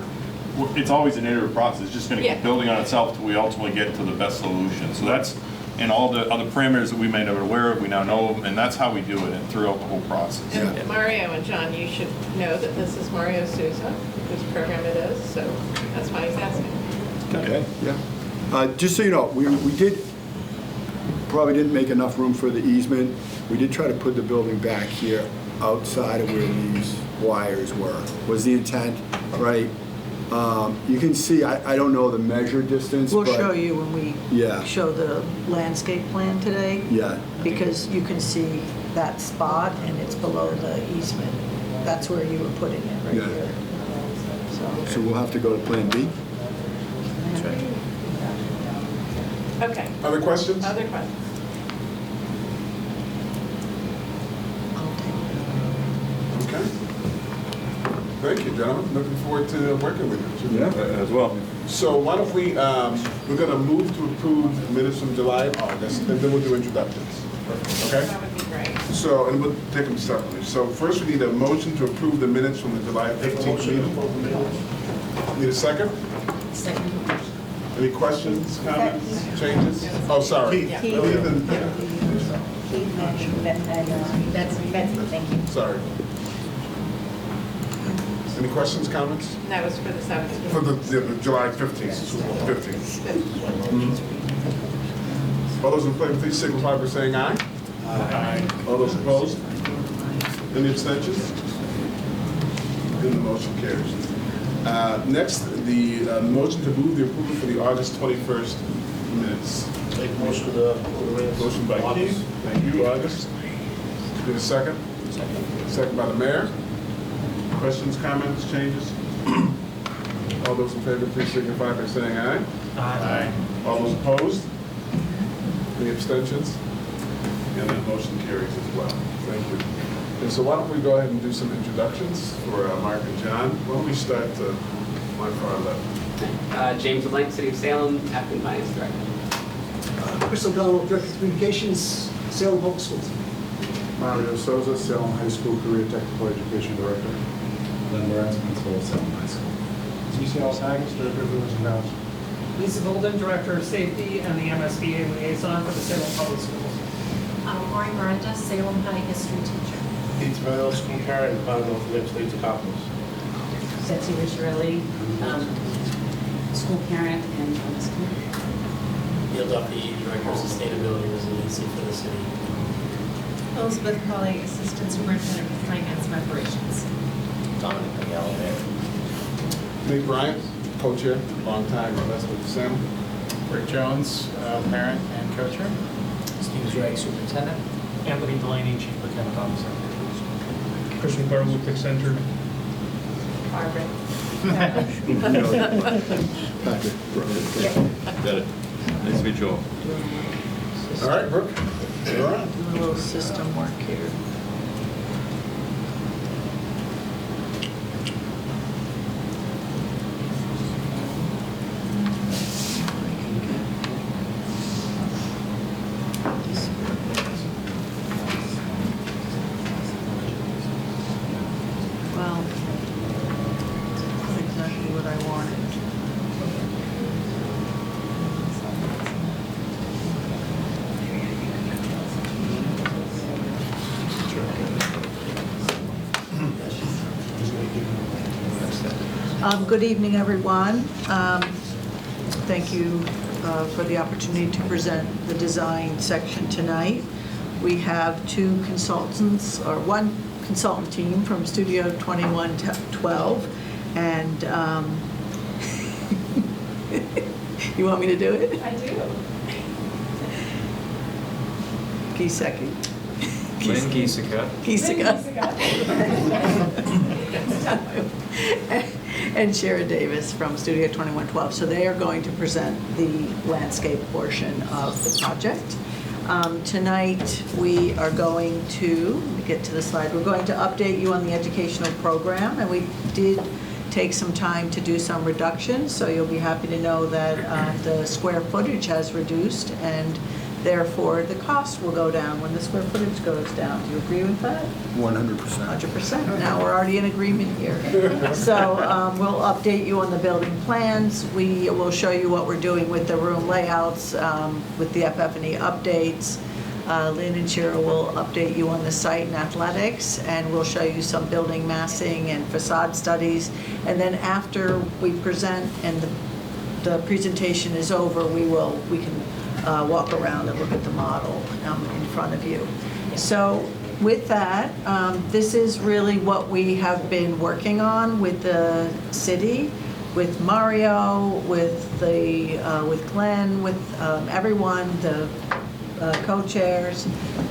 it's always an iterative process. It's just going to keep Yeah. building on itself till we ultimately get to the best solution. So that's, and all the other parameters that we may not be aware of, we now know them, and that's how we do it and throughout the whole process. And Mario and John, you should know that this is Mario Souza, whose program it is, so that's why he's asking. Okay, yeah. Just so you know, we probably didn't make enough room for the easement. We did try to put the building back here outside of where these wires were, was the intent, right? You can see, I don't know the measured distance, We'll but- show you when we Yeah. show the landscape plan today. Yeah. Because you can see that spot and it's below the easement. That's where you were putting it, right Yeah. here. So, So we'll have to go to Plan B. Okay, Other questions? other questions? I'll take Okay. Thank you, gentlemen. Looking forward to working with you. Yeah. As well. So why don't we, we're going to move to approve minutes from July and August, and then we'll do introductions. Okay? That would be great. So, and we'll take them separately. So first, we need a motion to approve the minutes from the July 15th meeting. Need a second? Second. Any questions, comments, changes? Oh, sorry. Keith. Keith and- Betsy, thank you. Sorry. Any questions, comments? And that was for the 17th. For the July 15th. All those in favor, please signify by saying aye. Aye. All those opposed? Any abstentions? Then the motion carries. Next, the motion to move the approval for the August 21st minutes. Make motion to the minutes. Motion by Keith. Thank you, August. Need a second? Second by the mayor. Questions, comments, changes? All those in favor, please signify by saying aye. Aye. All those opposed? Any abstentions? And that motion carries as well. Thank you. And so why don't we go ahead and do some introductions for Mark and John. Why don't we start my far left? James LeBlanc, City of Salem, Applicant Finance Director. Chris O'Donnell, Director of Communications, Salem Public Schools. Mario Souza, Salem High School Career Technical Education Director. Lynn Burns, Principal of Salem High School. CCL Sagas, Director of Village and House. Lisa Golden, Director of Safety and the MSBA Liaison for the Salem Public Schools. Lori Miranda, Salem High History teacher. Pete Terrell, school parent, and Commonwealth of Legislative Couples. Betsy Ricciarelli, school parent and school. Neil Duffy, Director of Sustainability and Resiliency for the city. Elizabeth Crowley, Assistant Superintendent for Finance and Operations. Dominic McGallo, Mayor. Nate Bryant, co-chair, long time, that's with Sam. Rick Jones, parent and co-chair. Steve Drake, Superintendent. Anthony Delaney, Chief Procurement Officer. Christian Clark, Tech Center. Barbara. Got it. Nice to meet you all. All right, Brooke, you're on. Do a little system work here. Well, that's exactly what I wanted. Good evening, everyone. Thank you for the opportunity to present the design section tonight. We have two consultants, or one consultant team from Studio 2112, and you want me to do it? I do. Giesecke. Lynn Giesecke. And Shara Davis from Studio 2112. So they are going to present the landscape portion of the project. Tonight, we are going to, let me get to the slide, we're going to update you on the educational program, and we did take some time to do some reductions, so you'll be happy to know that the square footage has reduced, and therefore the cost will go down when the square footage goes down. Do you agree with that? 100%. 100%. Now, we're already in agreement here. So we'll update you on the building plans. We will show you what we're doing with the room layouts, with the FF&E updates. Lynn and Shira will update you on the site and athletics, and we'll show you some building massing and facade studies. And then after we present and the presentation is over, we can walk around and look at the model in front of you. So with that, this is really what we have been working on with the city, with Mario, with Glenn, with everyone, the co-chairs,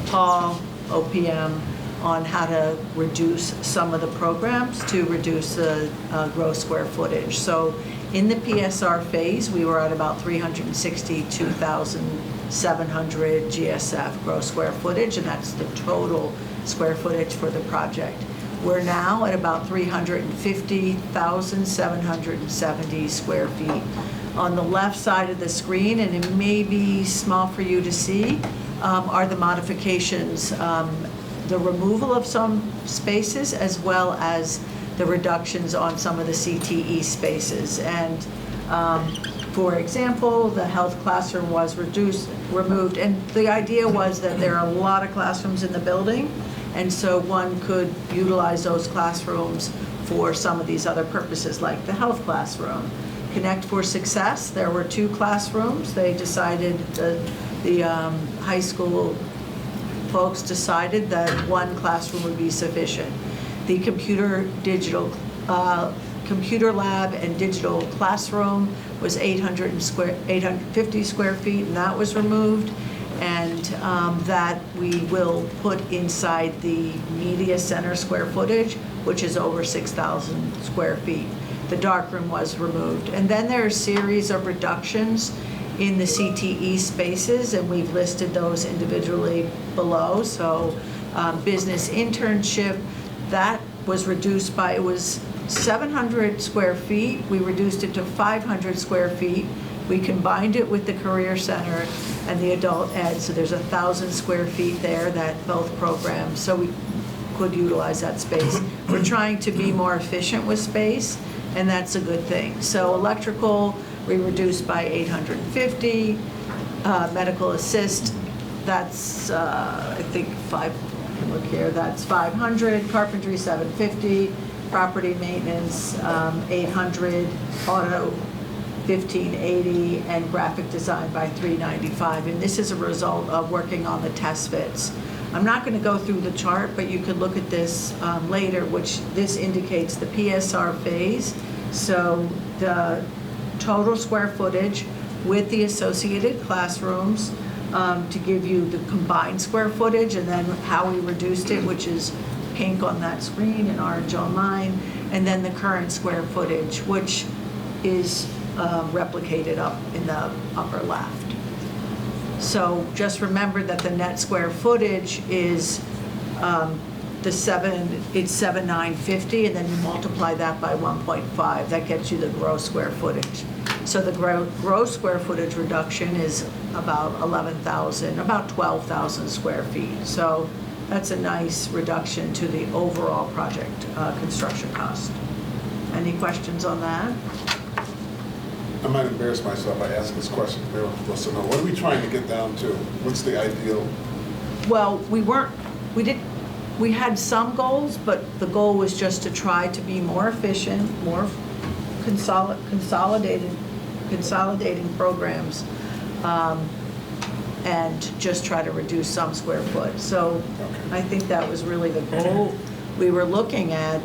Paul, OPM, on how to reduce some of the programs to reduce the gross square footage. So in the PSR phase, we were at about 362,700 GSF, gross square footage, and that's the total square footage for the project. We're now at about 350,770 square feet. On the left side of the screen, and it may be small for you to see, are the modifications, the removal of some spaces as well as the reductions on some of the CTE spaces. And for example, the health classroom was removed, and the idea was that there are a lot of classrooms in the building, and so one could utilize those classrooms for some of these other purposes, like the health classroom. Connect for Success, there were 2 classrooms. They decided the high school folks decided that one classroom would be sufficient. The computer lab and digital classroom was 850 square feet, and that was removed. And that we will put inside the media center square footage, which is over 6,000 square feet. The darkroom was removed. And then there are a series of reductions in the CTE spaces, and we've listed those individually below. So business internship, that was reduced by, it was 700 square feet. We reduced it to 500 square feet. We combined it with the Career Center and the Adult Ed, so there's 1,000 square feet there, that both programs, so we could utilize that space. We're trying to be more efficient with space, and that's a good thing. So electrical, we reduced by 850. Medical assist, that's, I think, look here, that's 500. Carpentry, 750. Property maintenance, 800. Auto, 1,580, and graphic design by 395. And this is a result of working on the test fits. I'm not going to go through the chart, but you could look at this later, which this indicates the PSR phase. So the total square footage with the associated classrooms to give you the combined square footage, and then how we reduced it, which is pink on that screen and orange on mine, and then the current square footage, which is replicated up in the upper left. So just remember that the net square footage is it's 7,950, and then you multiply that by 1.5. That gets you the gross square footage. So the gross square footage reduction is about 12,000 square feet. So that's a nice reduction to the overall project construction cost. Any questions on that? I might embarrass myself by asking this question. They were supposed to know. What are we trying to get down to? What's the ideal? Well, we had some goals, but the goal was just to try to be more efficient, more consolidating programs, and just try to reduce some square foot. So I think that was really the goal. We were looking at,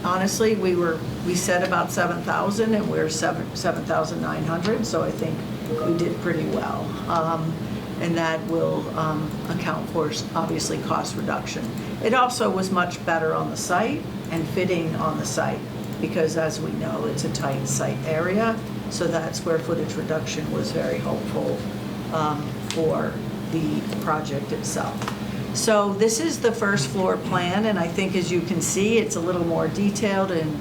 honestly, we said about 7,000, and we're 7,900, so I think we did pretty well. And that will account for, obviously, cost reduction. It also was much better on the site and fitting on the site, because as we know, it's a tight site area, so that square footage reduction was very helpful for the project itself. So this is the first floor plan, and I think, as you can see, it's a little more detailed, and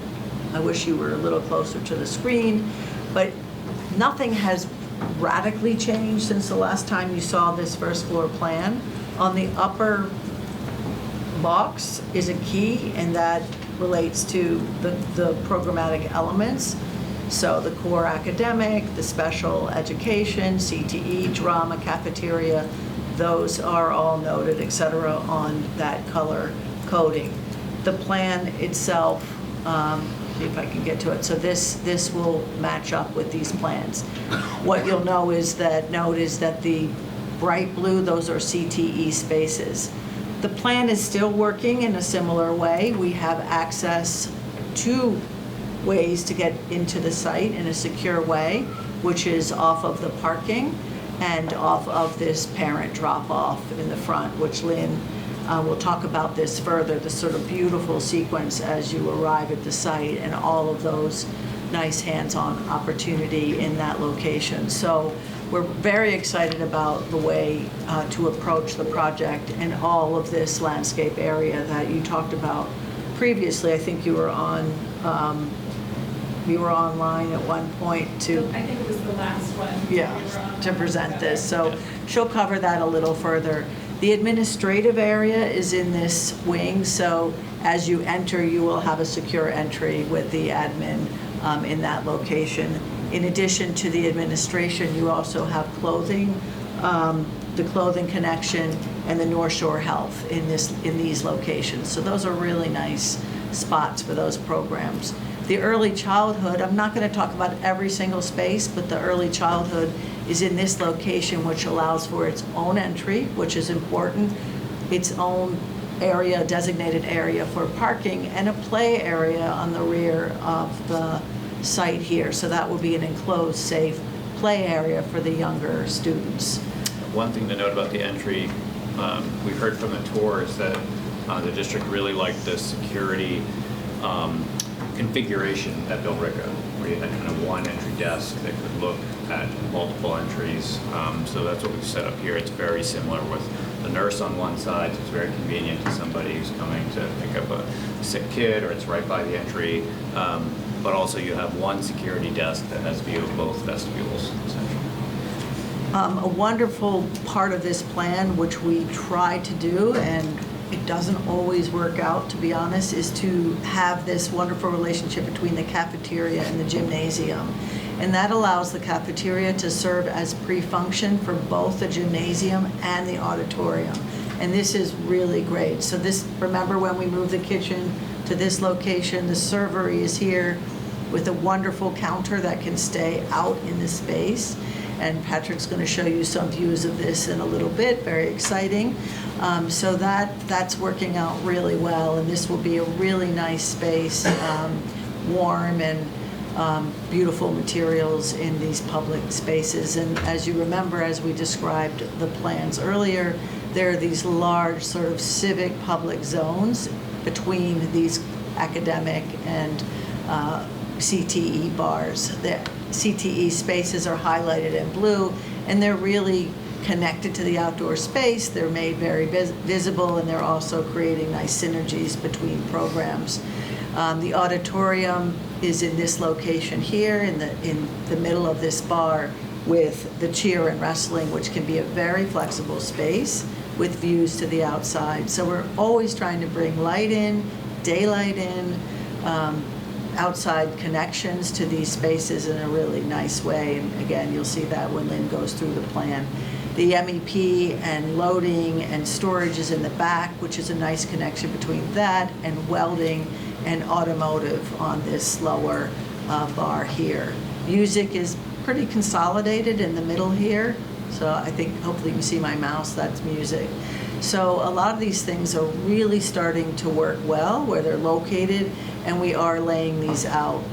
I wish you were a little closer to the screen, but nothing has radically changed since the last time you saw this first floor plan. On the upper box is a key, and that relates to the programmatic elements. So the core academic, the special education, CTE, drama, cafeteria, those are all noted, et cetera, on that color coding. The plan itself, see if I can get to it. So this will match up with these plans. What you'll know is that the bright blue, those are CTE spaces. The plan is still working in a similar way. We have access to ways to get into the site in a secure way, which is off of the parking and off of this parent drop-off in the front, which Lynn will talk about this further, the sort of beautiful sequence as you arrive at the site and all of those nice hands-on opportunity in that location. So we're very excited about the way to approach the project and all of this landscape area that you talked about previously. I think you were on, you were online at one point to... I think it was the last one. Yeah, to present this. So she'll cover that a little further. The administrative area is in this wing, so as you enter, you will have a secure entry with the admin in that location. In addition to the administration, you also have clothing, the clothing connection, and the North Shore Health in these locations. So those are really nice spots for those programs. The early childhood, I'm not going to talk about every single space, but the early childhood is in this location, which allows for its own entry, which is important. its own area, designated area for parking, and a play area on the rear of the site here. So that will be an enclosed, safe play area for the younger students. One thing to note about the entry, we heard from the tours that the district really liked the security configuration at Billerica, where you had kind of one entry desk that could look at multiple entries. So that's what we've set up here. It's very similar with the nurse on one side, so it's very convenient to somebody who's coming to pick up a sick kid, or it's right by the entry. But also you have one security desk that has view of both vestibules, essentially. A wonderful part of this plan, which we try to do, and it doesn't always work out, to be honest, is to have this wonderful relationship between the cafeteria and the gymnasium. And that allows the cafeteria to serve as pre-function for both the gymnasium and the auditorium. And this is really great. So this, remember when we moved the kitchen to this location, the servery is here with a wonderful counter that can stay out in the space. And Patrick's going to show you some views of this in a little bit, very exciting. So that's working out really well, and this will be a really nice space, warm and beautiful materials in these public spaces. And as you remember, as we described the plans earlier, there are these large sort of civic public zones between these academic and CTE bars. The CTE spaces are highlighted in blue, and they're really connected to the outdoor space. They're made very visible, and they're also creating nice synergies between programs. The auditorium is in this location here in the middle of this bar with the cheer and wrestling, which can be a very flexible space with views to the outside. So we're always trying to bring light in, daylight in, outside connections to these spaces in a really nice way. And again, you'll see that when Lynn goes through the plan. The MEP and loading and storage is in the back, which is a nice connection between that and welding and automotive on this lower bar here. Music is pretty consolidated in the middle here. So I think hopefully you can see my mouse, that's music. So a lot of these things are really starting to work well where they're located, and we are laying these out.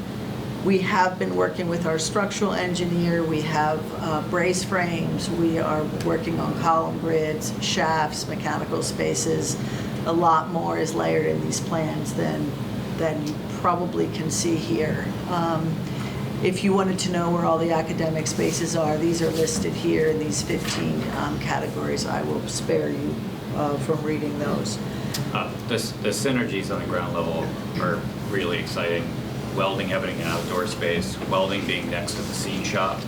We have been working with our structural engineer. We have brace frames. We are working on column grids, shafts, mechanical spaces. A lot more is layered in these plans than you probably can see here. If you wanted to know where all the academic spaces are, these are listed here in these 15 categories. I will spare you from reading those. The synergies on the ground level are really exciting. Welding having an outdoor space, welding being next to the scene shop.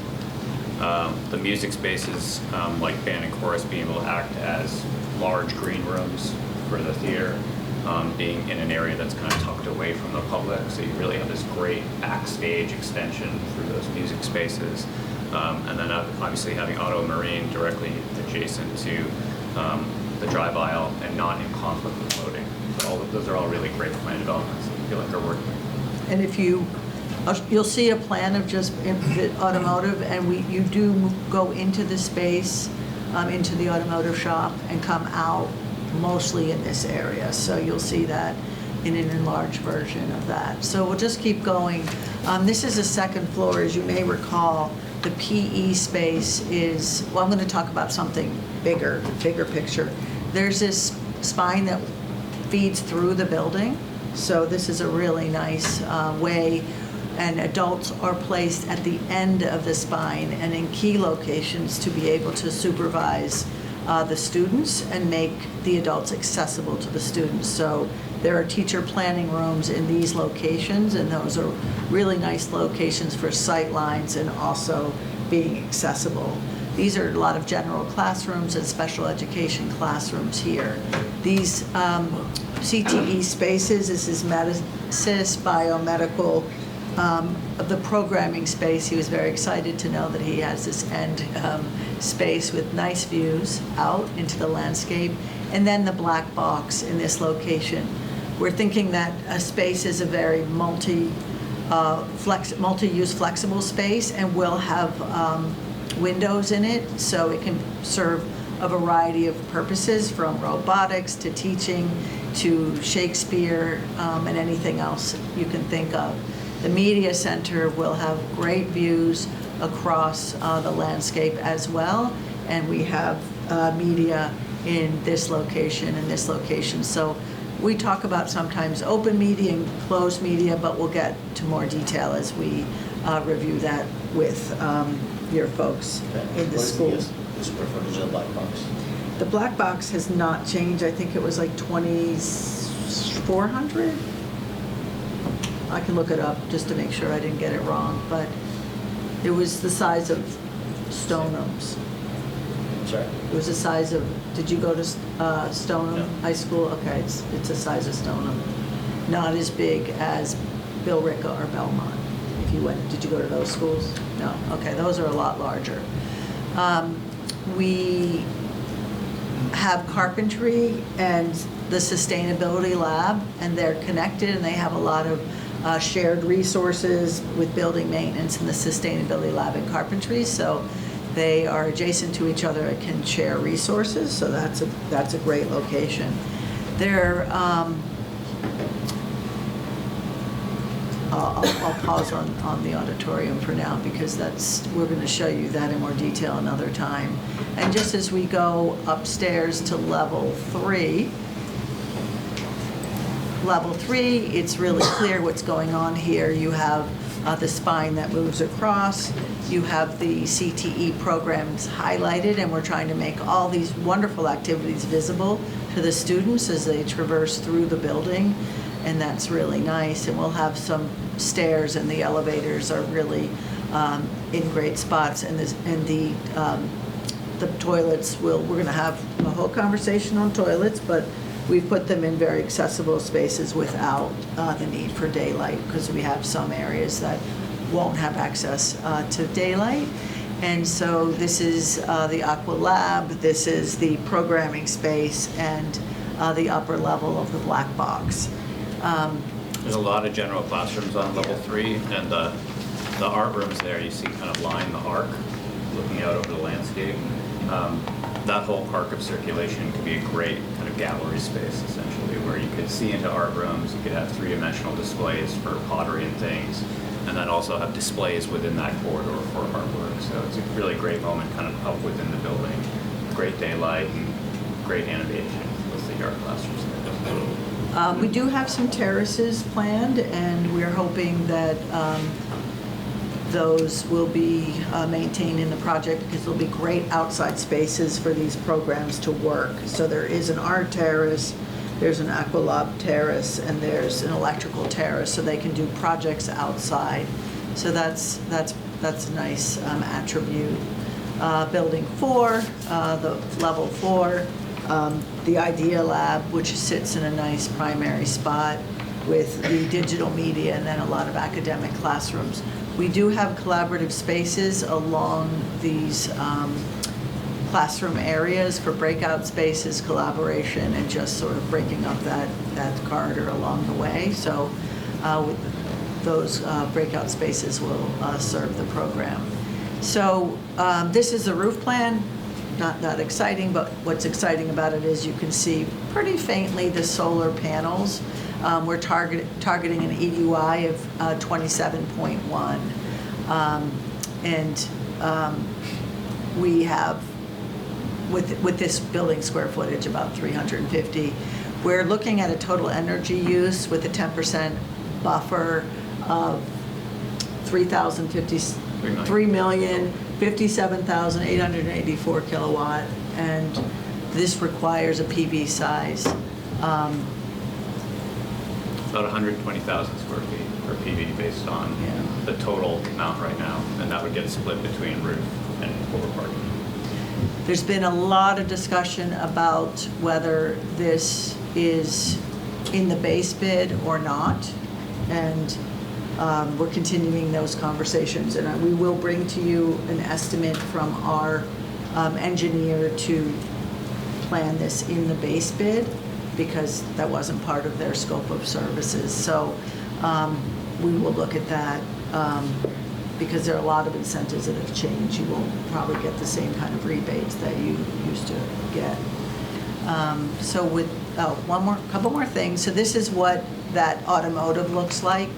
The music spaces, like band and chorus, being able to act as large green rooms for the theater, being in an area that's kind of tucked away from the public. So you really have this great backstage extension through those music spaces. And then obviously having auto marine directly adjacent to the drive aisle and not in conflict with loading. So those are all really great plan developments. I feel like they're working. And if you'll see a plan of just the automotive, and you do go into the space, into the automotive shop, and come out mostly in this area. So you'll see that in an enlarged version of that. So we'll just keep going. This is the second floor. As you may recall, the PE space is, well, I'm going to talk about something bigger picture. There's this spine that feeds through the building. So this is a really nice way, and adults are placed at the end of the spine and in key locations to be able to supervise the students and make the adults accessible to the students. So there are teacher planning rooms in these locations, and those are really nice locations for sight lines and also being accessible. These are a lot of general classrooms and special education classrooms here. These CTE spaces, this is Medisys, biomedical, the programming space. He was very excited to know that he has this end space with nice views out into the landscape. And then the black box in this location. We're thinking that a space is a very multi-use flexible space, and will have windows in it, so it can serve a variety of purposes, from robotics to teaching to Shakespeare and anything else you can think of. The media center will have great views across the landscape as well, and we have media in this location and this location. So we talk about sometimes open media and closed media, but we'll get to more detail as we review that with your folks in the school. What is the square footage of the black box? The black box has not changed. I think it was like 2,400. I can look it up just to make sure I didn't get it wrong, but it was the size of Stonehams. Sorry? It was the size of, did you go to Stoneham No. High School? Okay, it's the size of Stoneham. Not as big as Billerica or Belmont. If you went, did you go to those schools? No, okay, those are a lot larger. We have carpentry and the sustainability lab, and they're connected, and they have a lot of shared resources with building maintenance and the sustainability lab and carpentry. So they are adjacent to each other and can share resources. So that's a great location. They're I'll pause on the auditorium for now, because we're going to show you that in more detail another time. And just as we go upstairs to level 3, it's really clear what's going on here. You have the spine that moves across. You have the CTE programs highlighted, and we're trying to make all these wonderful activities visible to the students as they traverse through the building. And that's really nice. And we'll have some stairs, and the elevators are really in great spots. And the toilets we're going to have a whole conversation on toilets, but we've put them in very accessible spaces without the need for daylight, because we have some areas that won't have access to daylight. And so this is the Aqua Lab, this is the programming space, and the upper level of the black box. There's a lot of general classrooms on level 3, and the art rooms there, you see kind of line the arc, looking out over the landscape. That whole arc of circulation could be a great kind of gallery space, essentially, where you could see into art rooms, you could have three-dimensional displays for pottery and things, and then also have displays within that corridor for artwork. So it's a really great moment kind of up within the building. Great daylight and great animation with the art classrooms there. We do have some terraces planned, and we're hoping that those will be maintained in the project, because there'll be great outside spaces for these programs to work. So there is an art terrace, there's an Aqualab terrace, and there's an electrical terrace, so they can do projects outside. So that's a nice attribute. Building 4, the level 4. The Idea Lab, which sits in a nice primary spot with the digital media and then a lot of academic classrooms. We do have collaborative spaces along these classroom areas for breakout spaces, collaboration, and just sort of breaking up that corridor along the way. So those breakout spaces will serve the program. So this is the roof plan. Not that exciting, but what's exciting about it is you can see pretty faintly the solar panels. We're targeting an EUI of 27.1. We have, with this building square footage, about 350. We're looking at a total energy use with a 10% buffer of 3,057,884 kilowatt, and this requires a PV size. About 120,000 square feet for PV based on the total amount right now, and that would get split between roof and over parking. There's been a lot of discussion about whether this is in the base bid or not, and we're continuing those conversations, and we will bring to you an estimate from our engineer to plan this in the base bid, because that wasn't part of their scope of services. So we will look at that because there are a lot of incentives that have changed. You won't probably get the same kind of rebates that you used to get. So with, couple more things. So this is what that automotive looks like,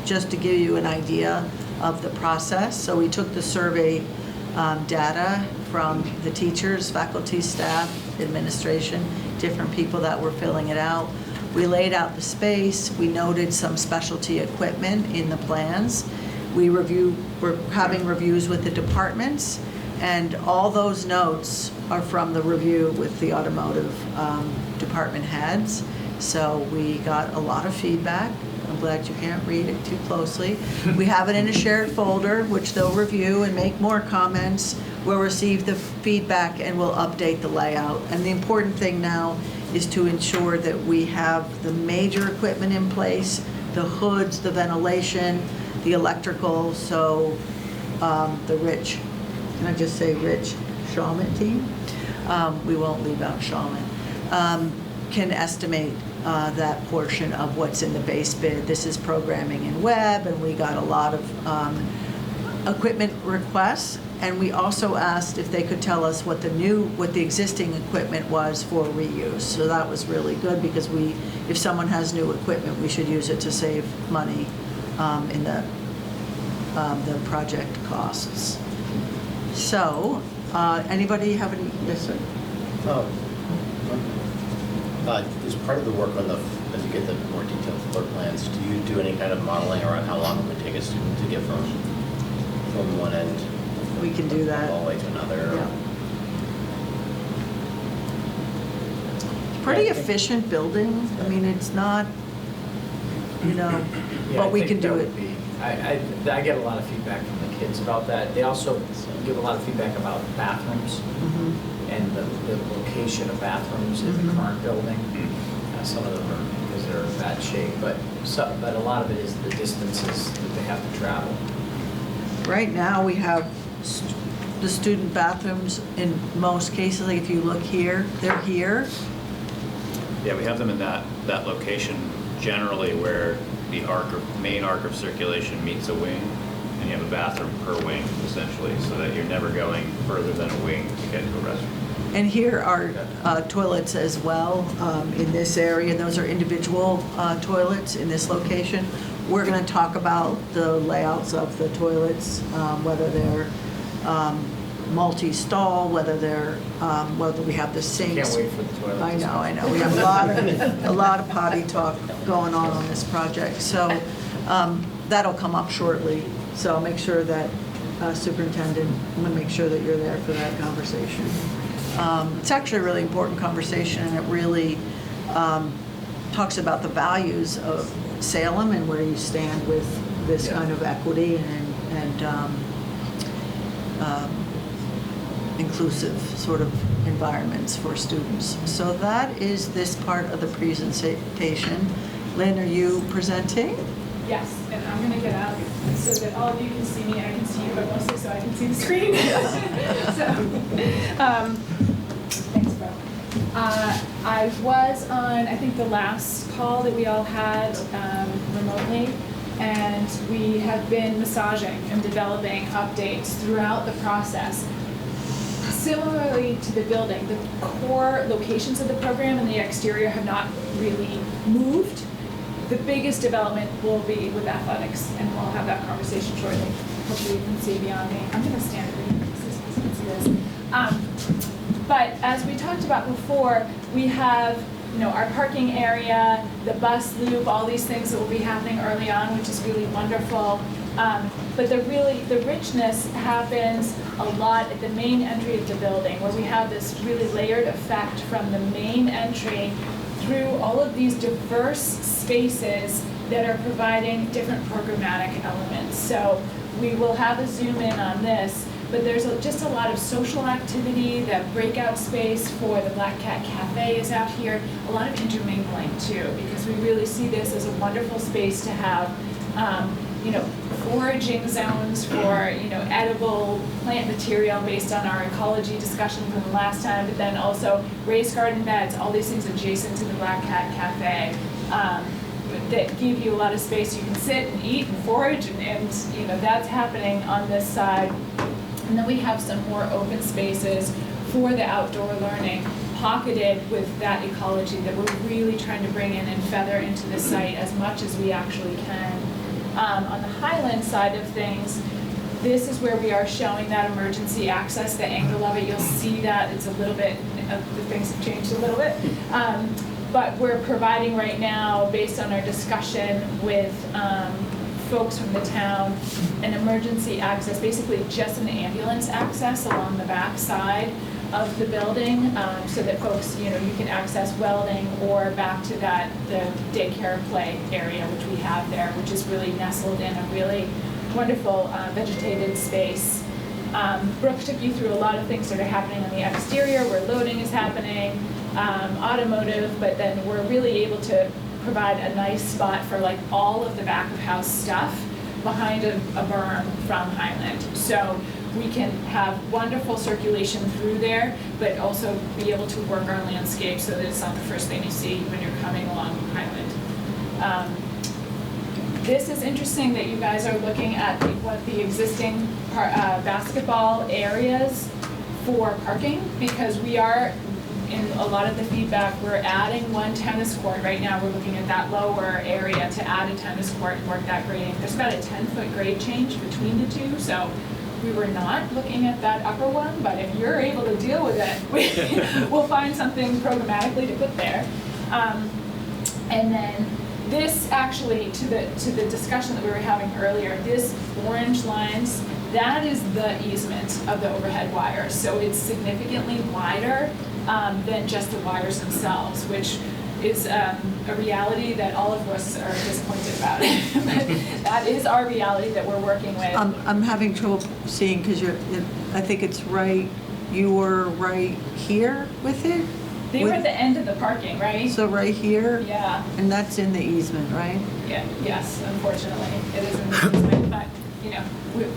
just to give you an idea of the process. So we took the survey data from the teachers, faculty, staff, administration, different people that were filling it out. We laid out the space. We noted some specialty equipment in the plans. We're having reviews with the departments, and all those notes are from the review with the automotive department heads. So we got a lot of feedback. I'm glad you can't read it too closely. We have it in a shared folder, which they'll review and make more comments. We'll receive the feedback and we'll update the layout. And the important thing now is to ensure that we have the major equipment in place, the hoods, the ventilation, the electrical, so the Rich, can I just say Rich Shawman team? We won't leave out Shawman. Can estimate that portion of what's in the base bid. This is programming and web, and we got a lot of equipment requests. And we also asked if they could tell us what the existing equipment was for reuse. So that was really good, because if someone has new equipment, we should use it to save money in the project costs. So, anybody have any? Yes, sir. As part of the work on as you get the more detailed floor plans, do you do any kind of modeling around how long it would take a student to get from one end? We can do that. All the way to another? Yeah. Pretty efficient building. I mean, it's not, Yeah, but we I can think do that it. would be- I get a lot of feedback from the kids about that. They also give a lot of feedback about bathrooms and the location of bathrooms in the current building. Some of them are because they're in bad shape, but a lot of it is the distances that they have to travel. Right now, we have the student bathrooms in most cases. Like if you look here, they're here. Yeah, we have them in that location generally where the main arc of circulation meets a wing, and you have a bathroom per wing essentially, so that you're never going further than a wing to get to a restroom. And here are toilets as well in this area. Those are individual toilets in this location. We're going to talk about the layouts of the toilets, whether they're multi-stall, whether we have the sinks. Can't wait for the toilet. I know. We have a lot of potty talk going on this project. So that'll come up shortly. So I'll make sure that superintendent, I'm going to make sure that you're there for that conversation. It's actually a really important conversation, and it really talks about the values of Salem and where you stand with this kind of equity and inclusive sort of environments for students. So that is this part of the presentation. Lynn, are you presenting? Yes, and I'm going to get out so that all of you can see me and I can see you, but mostly so I can see the screen. Thanks, Bo. I was on, I think, the last call that we all had remotely, and we have been massaging and developing updates throughout the process. Similarly to the building, the core locations of the program and the exterior have not really moved. The biggest development will be with athletics, and we'll have that conversation shortly. Hopefully you can see beyond me. I'm going to stand and read this so you can see this. But as we talked about before, we have our parking area, the bus loop, all these things that will be happening early on, which is really wonderful. But the richness happens a lot at the main entry of the building, where we have this really layered effect from the main entry through all of these diverse spaces that are providing different programmatic elements. So we will have a zoom in on this, but there's just a lot of social activity. That breakout space for the Black Cat Cafe is out here. A lot of intermingling too, because we really see this as a wonderful space to have foraging zones for, edible plant material based on our ecology discussion from the last time, but then also raised garden beds, all these things adjacent to the Black Cat Cafe. that give you a lot of space. You can sit and eat and forage, and you know, that's happening on this side. And then we have some more open spaces for the outdoor learning, pocketed with that ecology that we're really trying to bring in and feather into the site as much as we actually can. On the Highland side of things, this is where we are showing that emergency access, the angle of it. You'll see that it's a little bit, the things have changed a little bit. But we're providing right now, based on our discussion with folks from the town, an emergency access, basically just an ambulance access along the back side of the building, so that folks, you know, you can access welding or back to that, the daycare play area, which we have there, which is really nestled in a really wonderful vegetated space. Brooke took you through a lot of things that are happening on the exterior, where loading is happening, automotive, but then we're really able to provide a nice spot for like all of the back of house stuff behind a berm from Highland. So we can have wonderful circulation through there, but also be able to work our landscape so that it's not the first thing you see when you're coming along Highland. This is interesting that you guys are looking at what the existing basketball areas for parking, because we are, in a lot of the feedback, we're adding one tennis court. Right now we're looking at that lower area to add a tennis court and work that grading. There's about a 10-foot grade change between the two, so we were not looking at that upper one, but if you're able to deal with it, we'll find something programmatically to put there. And then this actually, to the discussion that we were having earlier, this orange lines, that is the easement of the overhead wires. So it's significantly wider than just the wires themselves, which is a reality that all of us are disappointed about. But that is our reality that we're working with. I'm having trouble seeing, because I think it's right, you were right here with it? They were at the end of the parking, right? So right here? Yeah. And that's in the easement, right? Yeah, yes, unfortunately, it is in the easement, but, you know,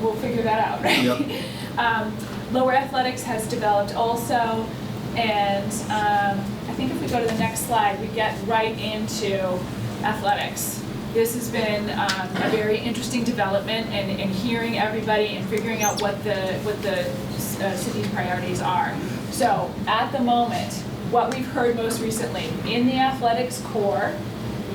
we'll figure that out, right? Yep. Lower athletics has developed also, and I think if we go to the next slide, we get right into athletics. This has been a very interesting development, and hearing everybody and figuring out what the city's priorities are. So at the moment, what we've heard most recently, in the athletics core,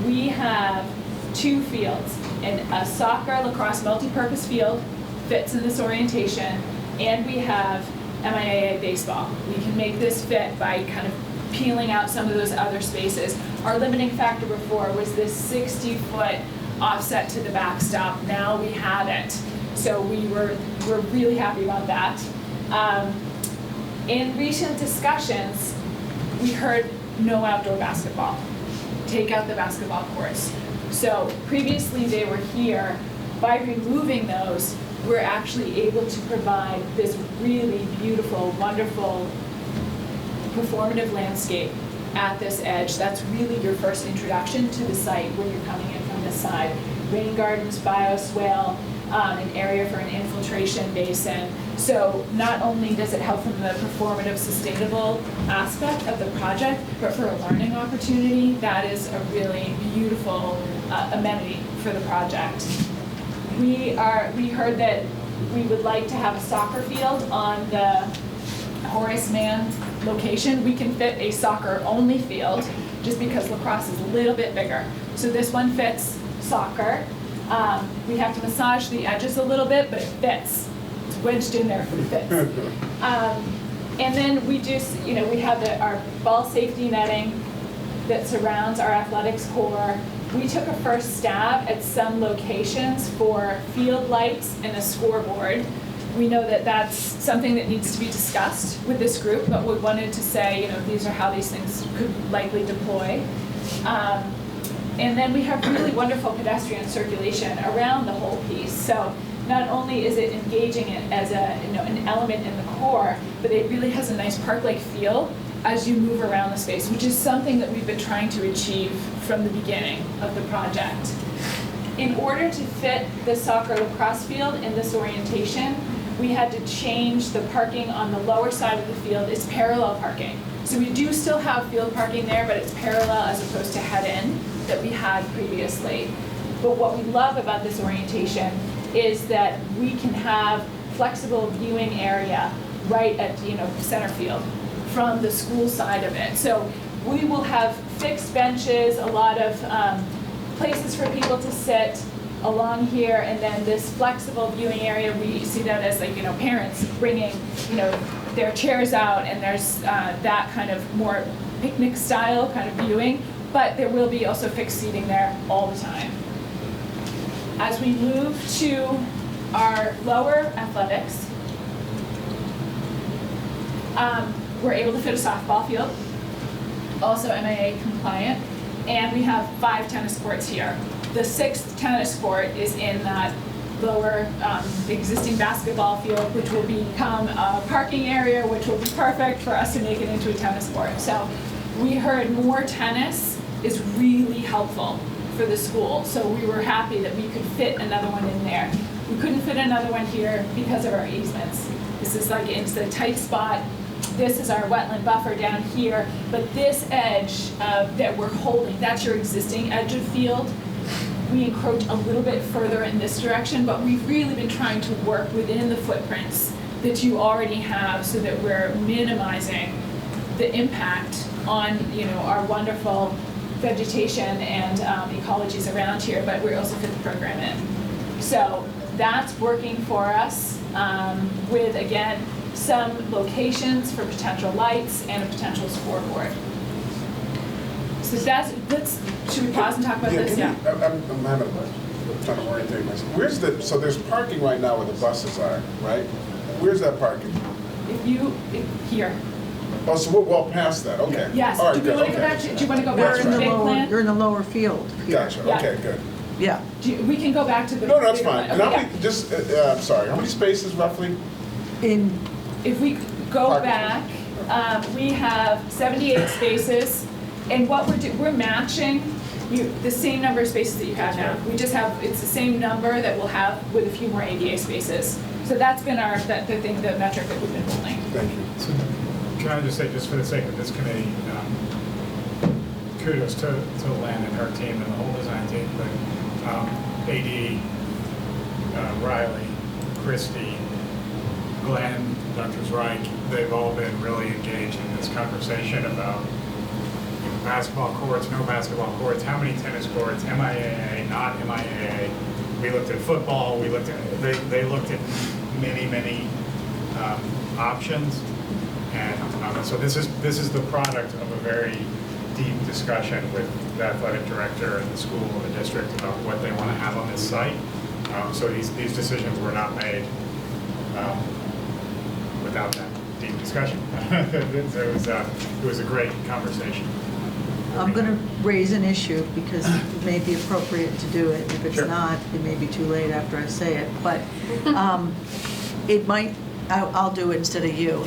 we have 2 fields, and a soccer lacrosse multi-purpose field fits in this orientation, and we have MIAA baseball. We can make this fit by kind of peeling out some of those other spaces. Our limiting factor before was this 60-foot offset to the backstop. Now we have it. So we're really happy about that. In recent discussions, we heard no outdoor basketball. Take out the basketball courts. So previously they were here. By removing those, we're actually able to provide this really beautiful, wonderful, performative landscape at this edge. That's really your first introduction to the site when you're coming in from this side. Rain gardens, bioswale, an area for an infiltration basin. So not only does it help from the performative, sustainable aspect of the project, but for a learning opportunity, that is a really beautiful amenity for the project. We heard that we would like to have a soccer field on the Horace Mann location. We can fit a soccer-only field just because lacrosse is a little bit bigger. So this one fits soccer. We have to massage the edges a little bit, but it fits. It's wedged in there, but it fits. And then we just, we have our ball safety netting that surrounds our athletics core. We took a first stab at some locations for field lights and a scoreboard. We know that that's something that needs to be discussed with this group, but we wanted to say, these are how these things could likely deploy. And then we have really wonderful pedestrian circulation around the whole piece. So not only is it engaging it as an element in the core, but it really has a nice park-like feel as you move around the space, which is something that we've been trying to achieve from the beginning of the project. In order to fit the soccer lacrosse field in this orientation, we had to change the parking on the lower side of the field. It's parallel parking. So we do still have field parking there, but it's parallel as opposed to head-in that we had previously. But what we love about this orientation is that we can have flexible viewing area right at, center field from the school side of it. So we will have fixed benches, a lot of places for people to sit along here, and then this flexible viewing area, we see that as like, parents bringing, their chairs out, and there's that kind of more picnic style kind of viewing, but there will be also fixed seating there all the time. As we move to our lower athletics, we're able to fit a softball field, also MAA compliant, and we have 5 tennis courts here. The 6th tennis court is in that lower existing basketball field, which will become a parking area, which will be perfect for us to make it into a tennis court. So we heard more tennis is really helpful for the school, so we were happy that we could fit another one in there. We couldn't fit another one here because of our easements. This is like, it's a tight spot. This is our wetland buffer down here, but this edge that we're holding, that's your existing edge of field. We encroach a little bit further in this direction, but we've really been trying to work within the footprints that you already have so that we're minimizing the impact on, our wonderful vegetation and ecologies around here, but we also fit the program in. So that's working for us with, again, some locations for potential lights and a potential scoreboard. So should we pause and talk about this? Yeah. I'm having a question. I'm trying to orientate myself. So there's parking right now where the buses are, right? Where's that parking? Here. Oh, so we're well past that, okay. Yes, All right, do you want to go back to, do you want to go back to the big plan? You're in the lower field here. Gotcha, Yeah. okay, good. Yeah. We can go back to the. No, that's bigger fine. plan. And Okay, how many, just, I'm sorry, how many spaces roughly? If we go Parking. back, we have 78 spaces, and what we're matching the same number of spaces that you have now. We just have, it's the same number that we'll have with a few more ADA spaces. So that's been the metric that we've been holding. Thank you. So, can I just say, just for the sake of this committee, kudos to Lynn and her team and the whole design team, but AD, Riley, Christy, Glenn, Dr. Reich, they've all been really engaged in this conversation about basketball courts, no basketball courts, how many tennis courts, MIAA, not MIAA. We looked at football, they looked at many options. And so this is the product of a very deep discussion with the athletic director and the school and the district about what they want to have on this site. So these decisions were not made without that deep discussion. It was a great conversation. I'm going to raise an issue because it may be appropriate to do it. If it's Sure. not, it may be too late after I say it. But it might, I'll do it instead of you.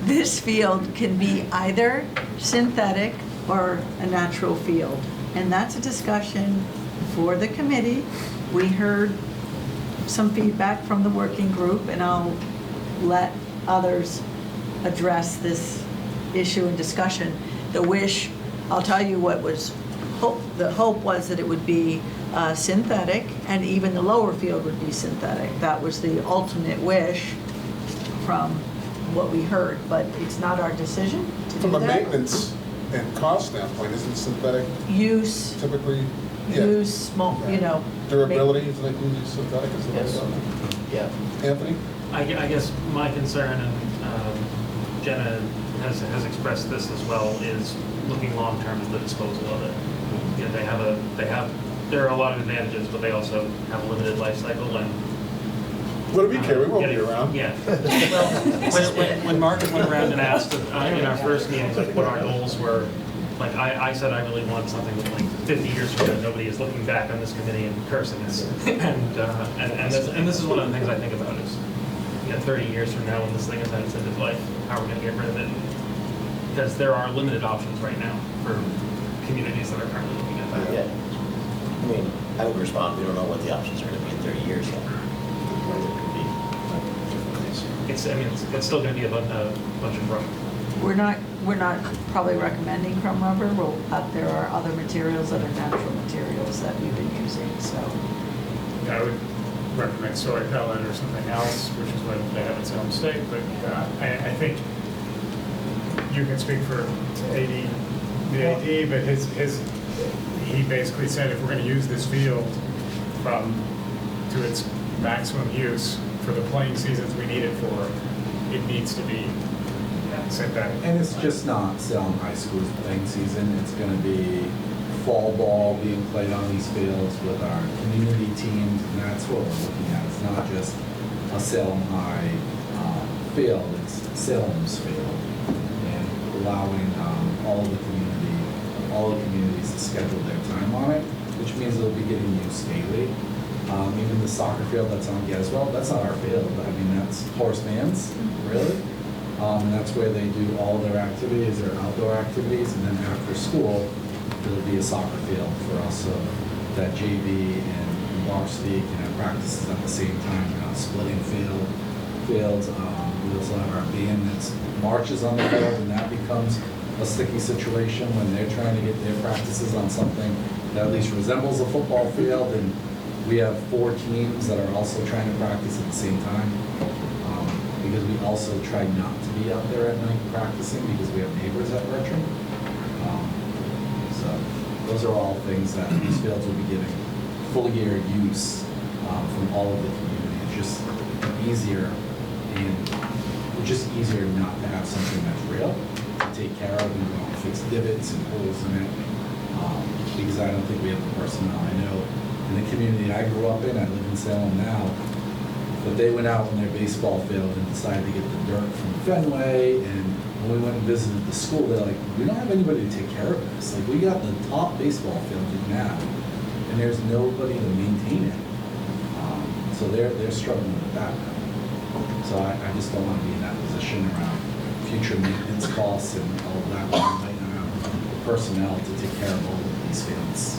This field can be either synthetic or a natural field. And that's a discussion for the committee. We heard some feedback from the working group, and I'll let others address this issue and discussion. The wish, I'll tell you what was the hope was that it would be synthetic, and even the lower field would be synthetic. That was the ultimate wish from what we heard, but it's not our decision to do From a that. maintenance and cost standpoint, isn't synthetic Use, typically, durability, is like we use synthetic as the way to go? Yeah. Anthony? I guess my concern, and Jenna has expressed this as well, is looking long-term at the disposal of it. You know, there are a lot of advantages, but they also have a limited life cycle, and What do we care? We won't be around. yeah. Well, when Margaret went around and asked in our first meetings like what our goals were, like I said I really want something that like 50 years from now nobody is looking back on this committee and cursing us. And this is one of the things I think about is, 30 years from now when this thing is at its end of life, how are we going to get rid of it? Because there are limited options right now for communities that are currently looking at that. Yeah. I mean, I would respond, we don't know what the options are going to be in 30 years yet. Or there could be different ways. It's still going to be a bunch of rough We're not probably recommending crumb rubber. There are other materials that are natural materials that we've been using, so. I would recommend soy pellet or something else, which is what they have in Salem State, but I think you can speak for the AD, but he basically said if we're going to use this field to its maximum use for the playing seasons we need it for, it needs to be synthetic. And it's just not Salem High School's playing season. It's going to be fall ball being played on these fields with our community teams, and that's what we're looking at. It's not just a Salem High field, it's Salem's field, and allowing all the communities to schedule their time on it, which means it'll be getting used daily. Even the soccer field that's on Geswell, that's not our field. I mean, that's Horace Mann's, really. And that's where they do all their activities, their outdoor activities, and then after school, there'll be a soccer field for us, so that JV and varsity can have practices at the same time. We're not splitting fields. We also have our band that marches on the field, and that becomes a sticky situation when they're trying to get their practices on something that at least resembles a football field, and we have 4 teams that are also trying to practice at the same time. Because we also try not to be out there at night practicing because we have neighbors at Bertram. So those are all things that these fields will be getting full year use from all of the community. It's just easier, and it's just easier not to have something that's real to take care of and go and fix divots and holes in it. Because I don't think we have the personnel. I know in the community I grew up in, I live in Salem now, but they went out on their baseball field and decided to get the dirt from Fenway, and when we went and visited the school, they're like, we don't have anybody to take care of this. Like, we got the top baseball field you can have, and there's nobody to maintain it. So they're struggling with that now. So I just don't want to be in that position around future maintenance costs and all of that, around personnel to take care of all of these fields.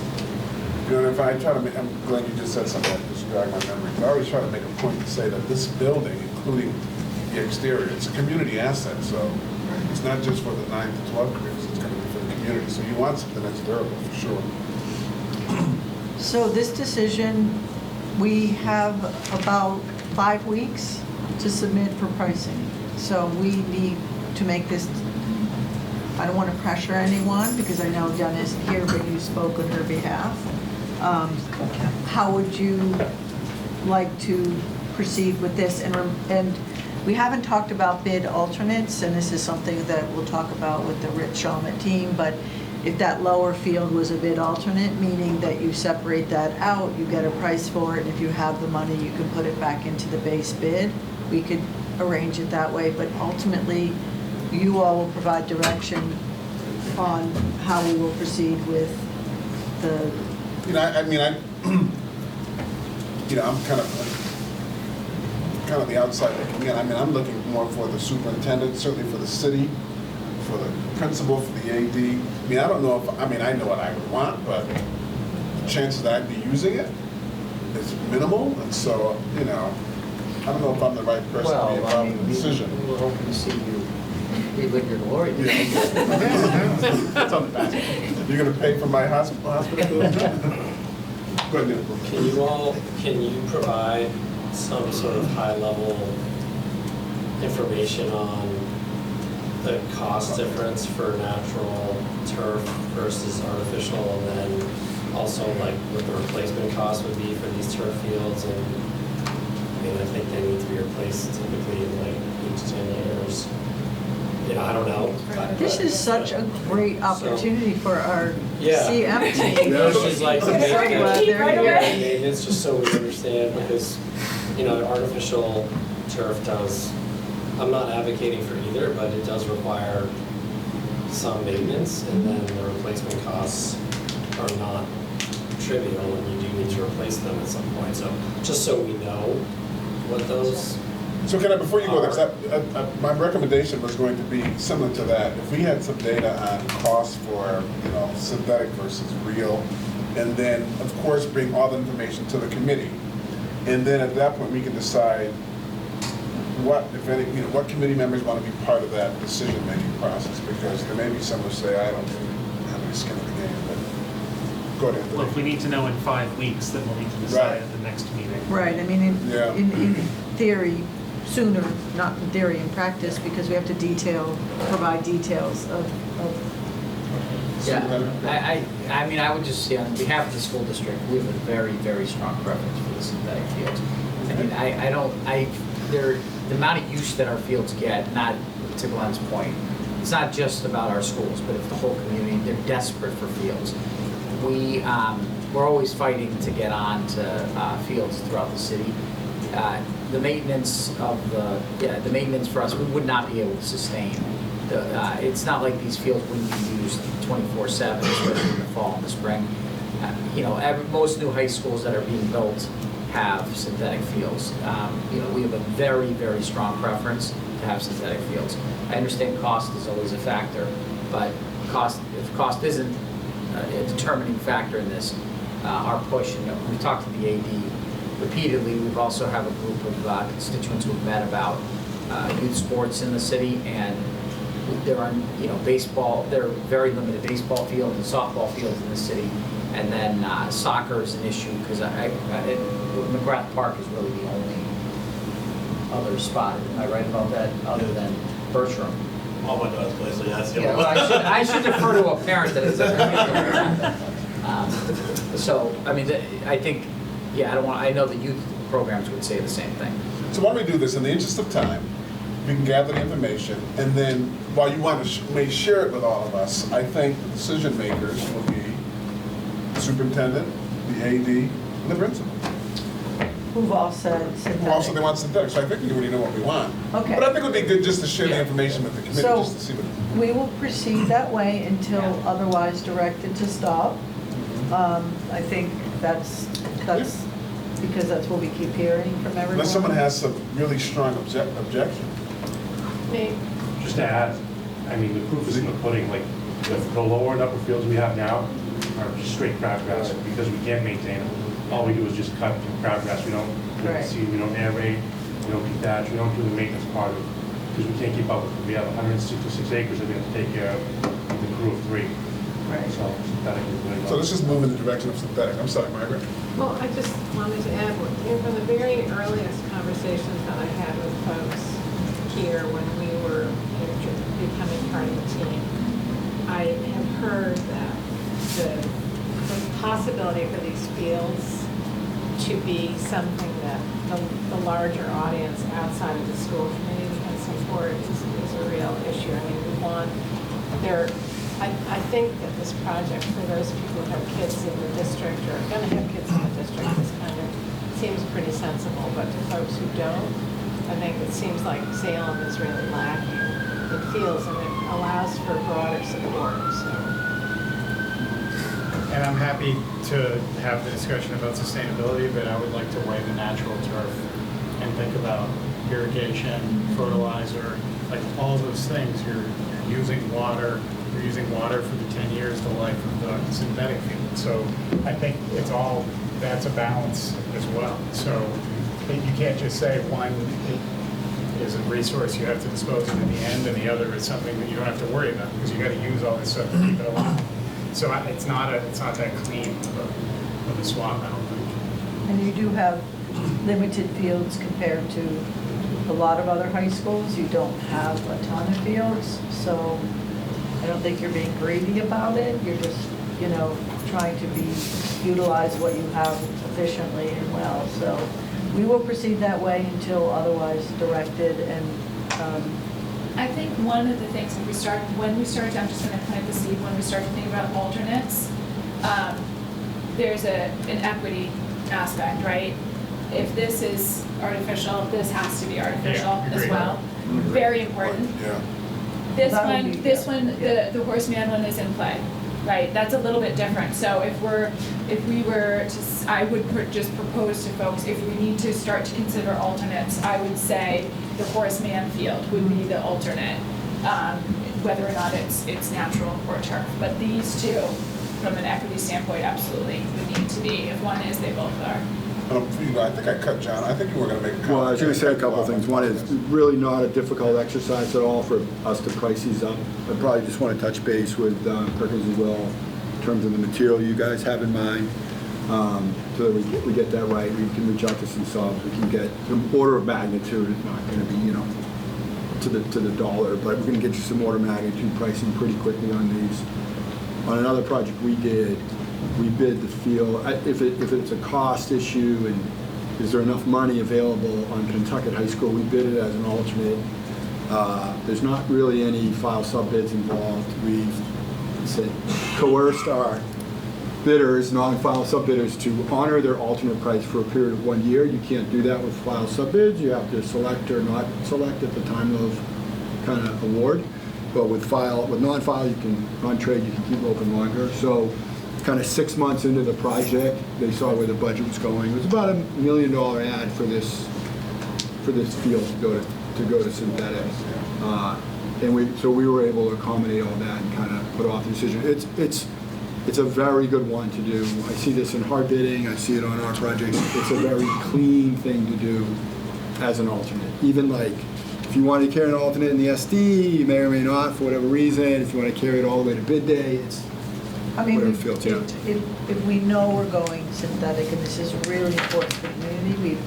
You know, if I try to make, I'm glad you just said something that just jogged my memory. I always try to make a point to say that this building, including the exterior, it's a community asset. So it's not just for the 9 to 12 groups, it's going to be for the community. So you want something that's durable for sure. So this decision, we have about 5 weeks to submit for pricing. So we need to make this, I don't want to pressure anyone because I know Jen isn't here, but you spoke on her behalf. How would you like to proceed with this? And we haven't talked about bid alternates, and this is something that we'll talk about with the Rich Shawmut team, but if that lower field was a bid alternate, meaning that you separate that out, you get a price for it, and if you have the money, you can put it back into the base bid, we could arrange it that way, but ultimately, you all will provide direction on how we will proceed with the. You know, I'm kind of the outside looking in. I mean, I'm looking more for the superintendent, certainly for the city, for the principal, for the AD. I mean, I don't know if, I know what I would want, but the chances that I'd be using it is minimal, and so, I don't know if I'm the right person to be involved in the decision. We're hoping to see you relive your glory. That's on the back. You're going to pay for my hospital? Go ahead, Neil. Can you provide some sort of high-level information on the cost difference for natural turf versus artificial, and then also like what the replacement cost would be for these turf fields? And I think they need to be replaced typically in like 8 to 10 years. I don't know. This is such a great opportunity for our Yeah. CM team. This is like I'm so glad they're here. maintenance, just so we understand, because the artificial turf does. I'm not advocating for either, but it does require some maintenance, and then the replacement costs are not trivial, and you do need to replace them at some point. So just so we know what those. So can I, before you go there, my recommendation was going to be similar to that. If we had some data on costs for, synthetic versus real, and then, of course, bring all the information to the committee. And then at that point, we can decide what, if any, what committee members want to be part of that decision-making process, because there may be some who say, I don't have any skin in the game, but go ahead. Well, if we need to know in 5 weeks, then we'll need to decide at the next meeting. Right, I mean, in theory, sooner, not in theory, in practice, because we have to provide details of. Yeah, I mean, I would just say on behalf of the school district, we have a very, very strong preference for the synthetic fields. I mean, the amount of use that our fields get, not to Glenn's point, it's not just about our schools, but if the whole community, they're desperate for fields. We're always fighting to get on to fields throughout the city. The maintenance the maintenance for us, we would not be able to sustain. It's not like these fields wouldn't be used 24/7, especially in the fall and the spring. Most new high schools that are being built have synthetic fields. We have a very, very strong preference to have synthetic fields. I understand cost is always a factor, but if cost isn't a determining factor in this, our push, we talked to the AD repeatedly. We've also have a group of constituents who've met about youth sports in the city, and there are, baseball, there are very limited baseball fields and softball fields in the city. And then soccer is an issue because McGrath Park is really the only other spot. Am I right about that, other than Bertram? All my daughter's play, so yes. Yeah, well, I should defer to a parent that is. So, I mean, I think, I know the youth programs would say the same thing. So why don't we do this in the interest of time? We can gather the information, and then while you want to may share it with all of us, I think the decision makers will be the superintendent, the AD, and the principal. Who've all said synthetic. Who also they want synthetic, so I think we already know what we want. Okay. But I think it would be good just to share the information with the committee, So, just to see what. we will proceed that way until otherwise directed to stop. I think that's because that's what we keep hearing from everyone. Unless someone has some really strong objection. Me. Just to add, I mean, the proof is in the pudding, like, the lower and upper fields we have now are just straight crabgrass, because we can't maintain them. All we do is just cut crabgrass, we don't seed, we don't aerate, we don't detach, we don't do the maintenance part of it, because we can't keep up with it. We have 166 acres that we have to take care of with a crew of 3. Right. So synthetic is really. So let's just move in the direction of synthetic. I'm sorry, Margaret. Well, I just wanted to add, from the very earliest conversations that I had with folks here when we were becoming part of the team, I have heard that the possibility for these fields to be something that the larger audience outside of the school community can support is a real issue. I mean, I think that this project, for those people who have kids in the district or are going to have kids in the district, this kind of seems pretty sensible. But to folks who don't, I think it seems like Salem is really lacking. It feels and it allows for broader support. So. And I'm happy to have the discussion about sustainability, but I would like to weigh the natural turf and think about irrigation, fertilizer, like all those things. You're using water. You're using water for the 10 years to life of the synthetic field. So I think that's a balance as well. So you can't just say one is a resource you have to dispose of in the end, and the other is something that you don't have to worry about because you got to use all this stuff to keep it alive. So it's not that clean of a swap, I don't think. And you do have limited fields compared to a lot of other high schools. You don't have a ton of fields, so I don't think you're being greedy about it. You're just, trying to utilize what you have efficiently and well. So we will proceed that way until otherwise directed. And I think one of the things, when we start, I'm just going to plant the seed, when we start to think about alternates, there's an equity aspect, right? If this is artificial, this has to be artificial as well. Very important. Yeah. This one, the horseman one is in play, right? That's a little bit different. So I would just propose to folks, if we need to start to consider alternates, I would say the horseman field would be the alternate, whether or not it's natural or turf. But these two, from an equity standpoint, absolutely would need to be. If one is, they both are. I think I cut John. I think you were going to make a comment. Well, I was going to say a couple of things. One is really not a difficult exercise at all for us to price these up. I probably just want to touch base with Perkins as well in terms of the material you guys have in mind. So that we get that right. We can reach out to some subs. We can get the order of magnitude. It's not going to be, you know, to the dollar, but we're going to get you some order of magnitude pricing pretty quickly on these. On another project we did, we bid the field. If it's a cost issue and is there enough money available on Pentucket High School, we bid it as an alternate. There's not really any file sub bids involved. We've coerced our bidders, non-file sub bidders, to honor their alternate price for a period of 1 year. You can't do that with file sub bids. You have to select or not select at the time of kind of award. But with non-file, you can run trade, you can keep open longer. So kind of 6 months into the project, they saw where the budget was going. It was about $1 million ad for this field to go to synthetic. And so we were able to accommodate all that and kind of put off the decision. It's a very good one to do. I see this in hard bidding, I see it on our projects. It's a very clean thing to do as an alternate. Even like, if you want to carry an alternate in the SD, you may or may not for whatever reason. If you want to carry it all the way to bid day, it's I mean, whatever fields, yeah. if we know we're going synthetic, and this is really important for the community,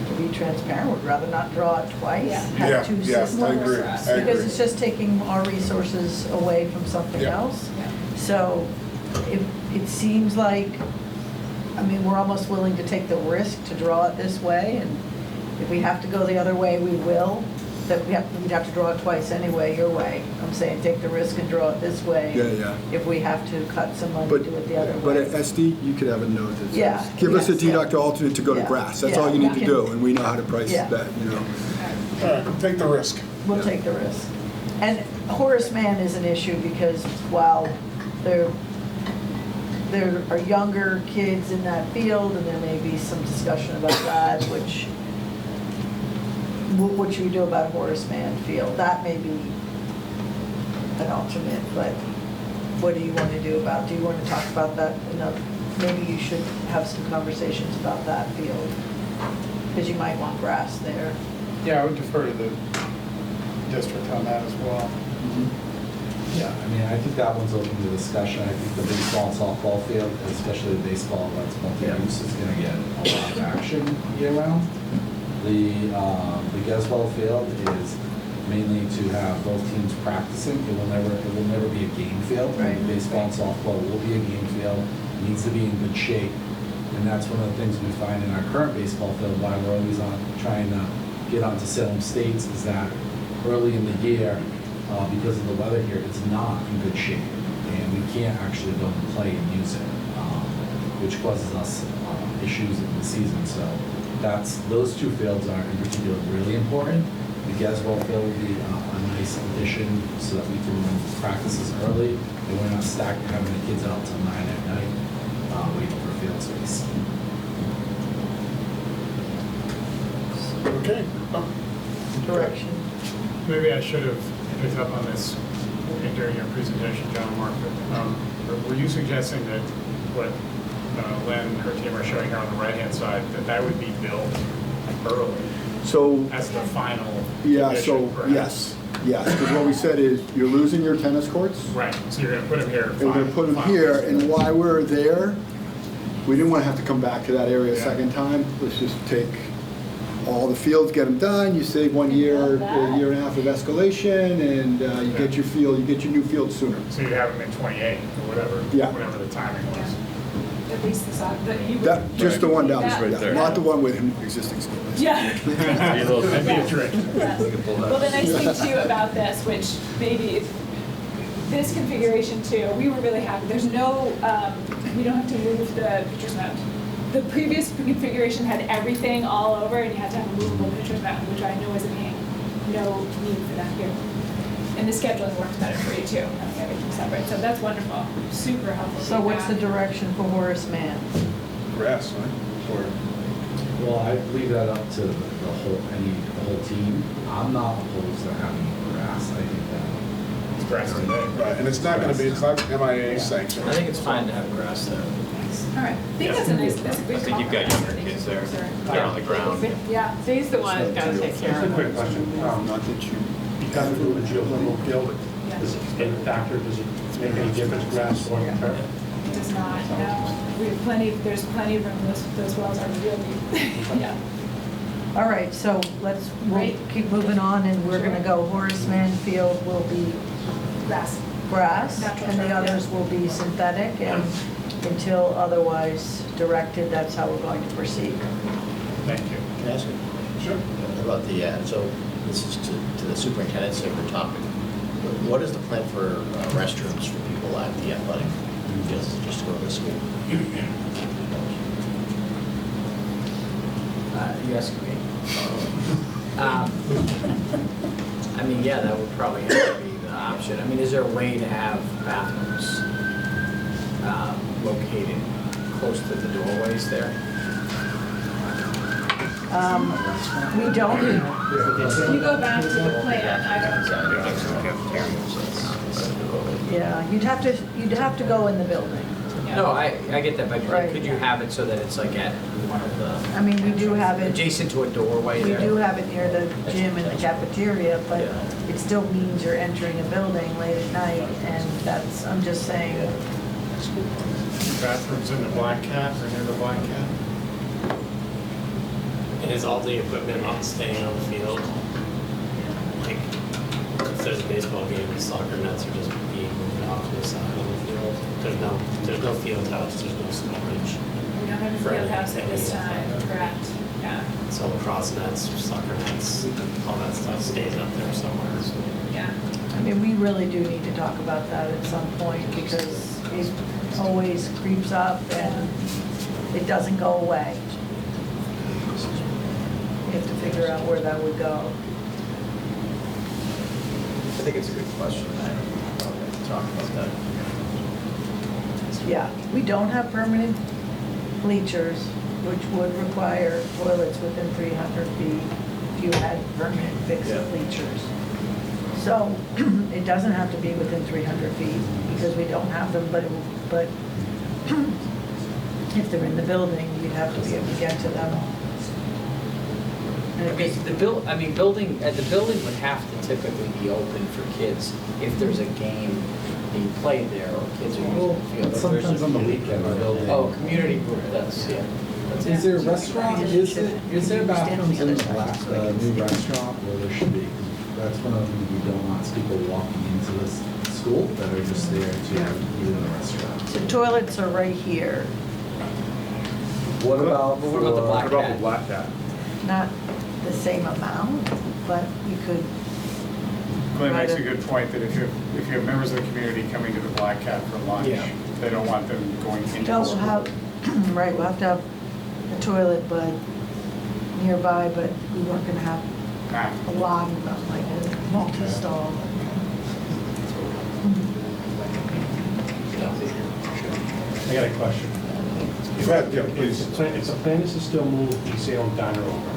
to be transparent, we'd rather not draw it twice, have two systems. I agree. Because it's just taking our resources away from something else. So it seems like, I mean, we're almost willing to take the risk to draw it this way, and if we have to go the other way, we will. That we'd have to draw it twice anyway, your way. I'm saying take the risk and draw it this way. Yeah. If we have to cut some money, do it the other But way. at SD, you could have a note that says, Yeah, give us a yes, deduct alternate to go to grass. That's all you need to do, and we know how to price Yeah. that, you know. All right, take the risk. We'll take the risk. And Horace Mann is an issue because while there are younger kids in that field, and there may be some discussion about that, which, what should we do about Horace Mann Field? That may be an alternate, but what do you want to do about, do you want to talk about that enough? Maybe you should have some conversations about that field, because you might want grass there. Yeah, I would defer to the district on that as well. Yeah, I mean, I think that one's open to discussion. I think the baseball and softball field, especially the baseball that's multi-use, is gonna get a lot of action year round. The Geswell field is mainly to have both teams practicing. It will never be a game field. Right. Baseball and softball will be a game field. It needs to be in good shape. And that's one of the things we find in our current baseball field, why we're always trying to get onto Salem States, is that early in the year, because of the weather here, it's not in good shape. And we can't actually go and play and use it, which causes us issues in the season. So those two fields are in particular really important. The Geswell field will be a nice addition so that we can run practices early and we're not having the kids out till 9 at night waiting for field space. Okay. Direction. Maybe I should have picked up on this during your presentation, John and Mark, but were you suggesting that what Lynn and her team are showing here on the right-hand side, that would be built early? So As the final yeah, so condition, perhaps? yes, because what we said is you're losing your tennis courts. Right, so you're gonna put them here. And we're gonna put them here, and while we're there, we didn't want to have to come back to that area a second time. Let's just take all the fields, get them done, you save 1 year, a year and a half of escalation, and you get your field, you get your new field sooner. So you have them in 28 or whatever, whatever the timing was. At least the side, That, just the one down the That- street, Right there. not the one with existing school. Yeah. That'd be a trick. Well, the nice thing too about this, which maybe this configuration too, we were really happy. There's no, we don't have to move the pitcher's mound. The previous configuration had everything all over, and you had to have a movable pitcher's mound, which I know is a pain. No need for that here. And the scheduling works better for you too, having everything separate. So that's wonderful, super helpful. So what's the feedback. direction for Horace Mann? Grass, right? Or Well, I leave that up to the whole team. I'm not opposed to having grass. I think that grass today. Right, and it's not gonna be, it's not MIA sanctioned. I think it's fine to have grass there. All right, I think that's a nice, that's a good I think you've got compromise. younger kids there. They're on the ground. Yeah, so he's the one that's gotta take care Just of a it. quick question. Not that you. Because of the geothermal field, does it, in factor, does it make any difference, grass or turf? It does not, no. We have plenty, there's plenty of room, those wells are real deep. Yeah. All right, so we'll Right. keep moving on, and we're gonna go Horace Mann Field will be Grass. grass, Natural and the turf, yeah. others will be synthetic, and until otherwise directed, that's how we're going to proceed. Thank you. Can I ask you? Sure. About the, so this is to the superintendent's favorite topic. What is the plan for restrooms for people at the athletic, just to go to school? You asking me? I mean, yeah, that would probably have to be the option. I mean, is there a way to have bathrooms located close to the doorways there? We don't, If you go back to the plan, yeah, you'd have to go in the building. No, I get that, but Right. could you have it so that it's like at one of the, I mean, we do have it, adjacent to a doorway we there? do have it near the gym and the cafeteria, but Yeah. it still means you're entering a building late at night, and that's, I'm just saying, Bathrooms in the Black Cat or near the Black Cat? And is all the equipment on staying on the field? Like, if there's a baseball game, the soccer nets are just being moved off to the side of the field? There's no field house, there's no storage. we don't have a field house at this time, correct? Yeah, So lacrosse nets, soccer nets, all that stuff stays up there somewhere, so. yeah. I mean, we really do need to talk about that at some point, because it always creeps up and it doesn't go away. We have to figure out where that would go. I think it's a good question. I don't know, talk about that. Yeah, we don't have permanent bleachers, which would require toilets within 300 feet if you had permanent fixed Yeah. bleachers. So it doesn't have to be within 300 feet because we don't have them, but if they're in the building, you'd have to be able to get to them. And I if mean, it's- the building would have to typically be open for kids if there's a game being played there or kids are using the field. If there's Sometimes a- on the weekend, the building. Oh, community group, that's, yeah. That's Is it. there a restaurant, is there bathrooms in the black, new restaurant where there should be? 'Cause that's one of the things we don't want, is people walking into this school that are just there to eat in the restaurant. The toilets are right here, What about What about the for- Black What about Cat? the Black Cat? not the same amount, but you could, Glenn makes a Right. good point that if you have members of the community coming to the Black Cat for lunch, Yeah. they don't want them going into no, the we'll school. have, right, we'll have to have a toilet, but nearby, but we weren't gonna have Ah, a lot of them, like a multi-stall. I got a question. Go ahead, yeah, please. If the plan is to still move the Salem Diner over,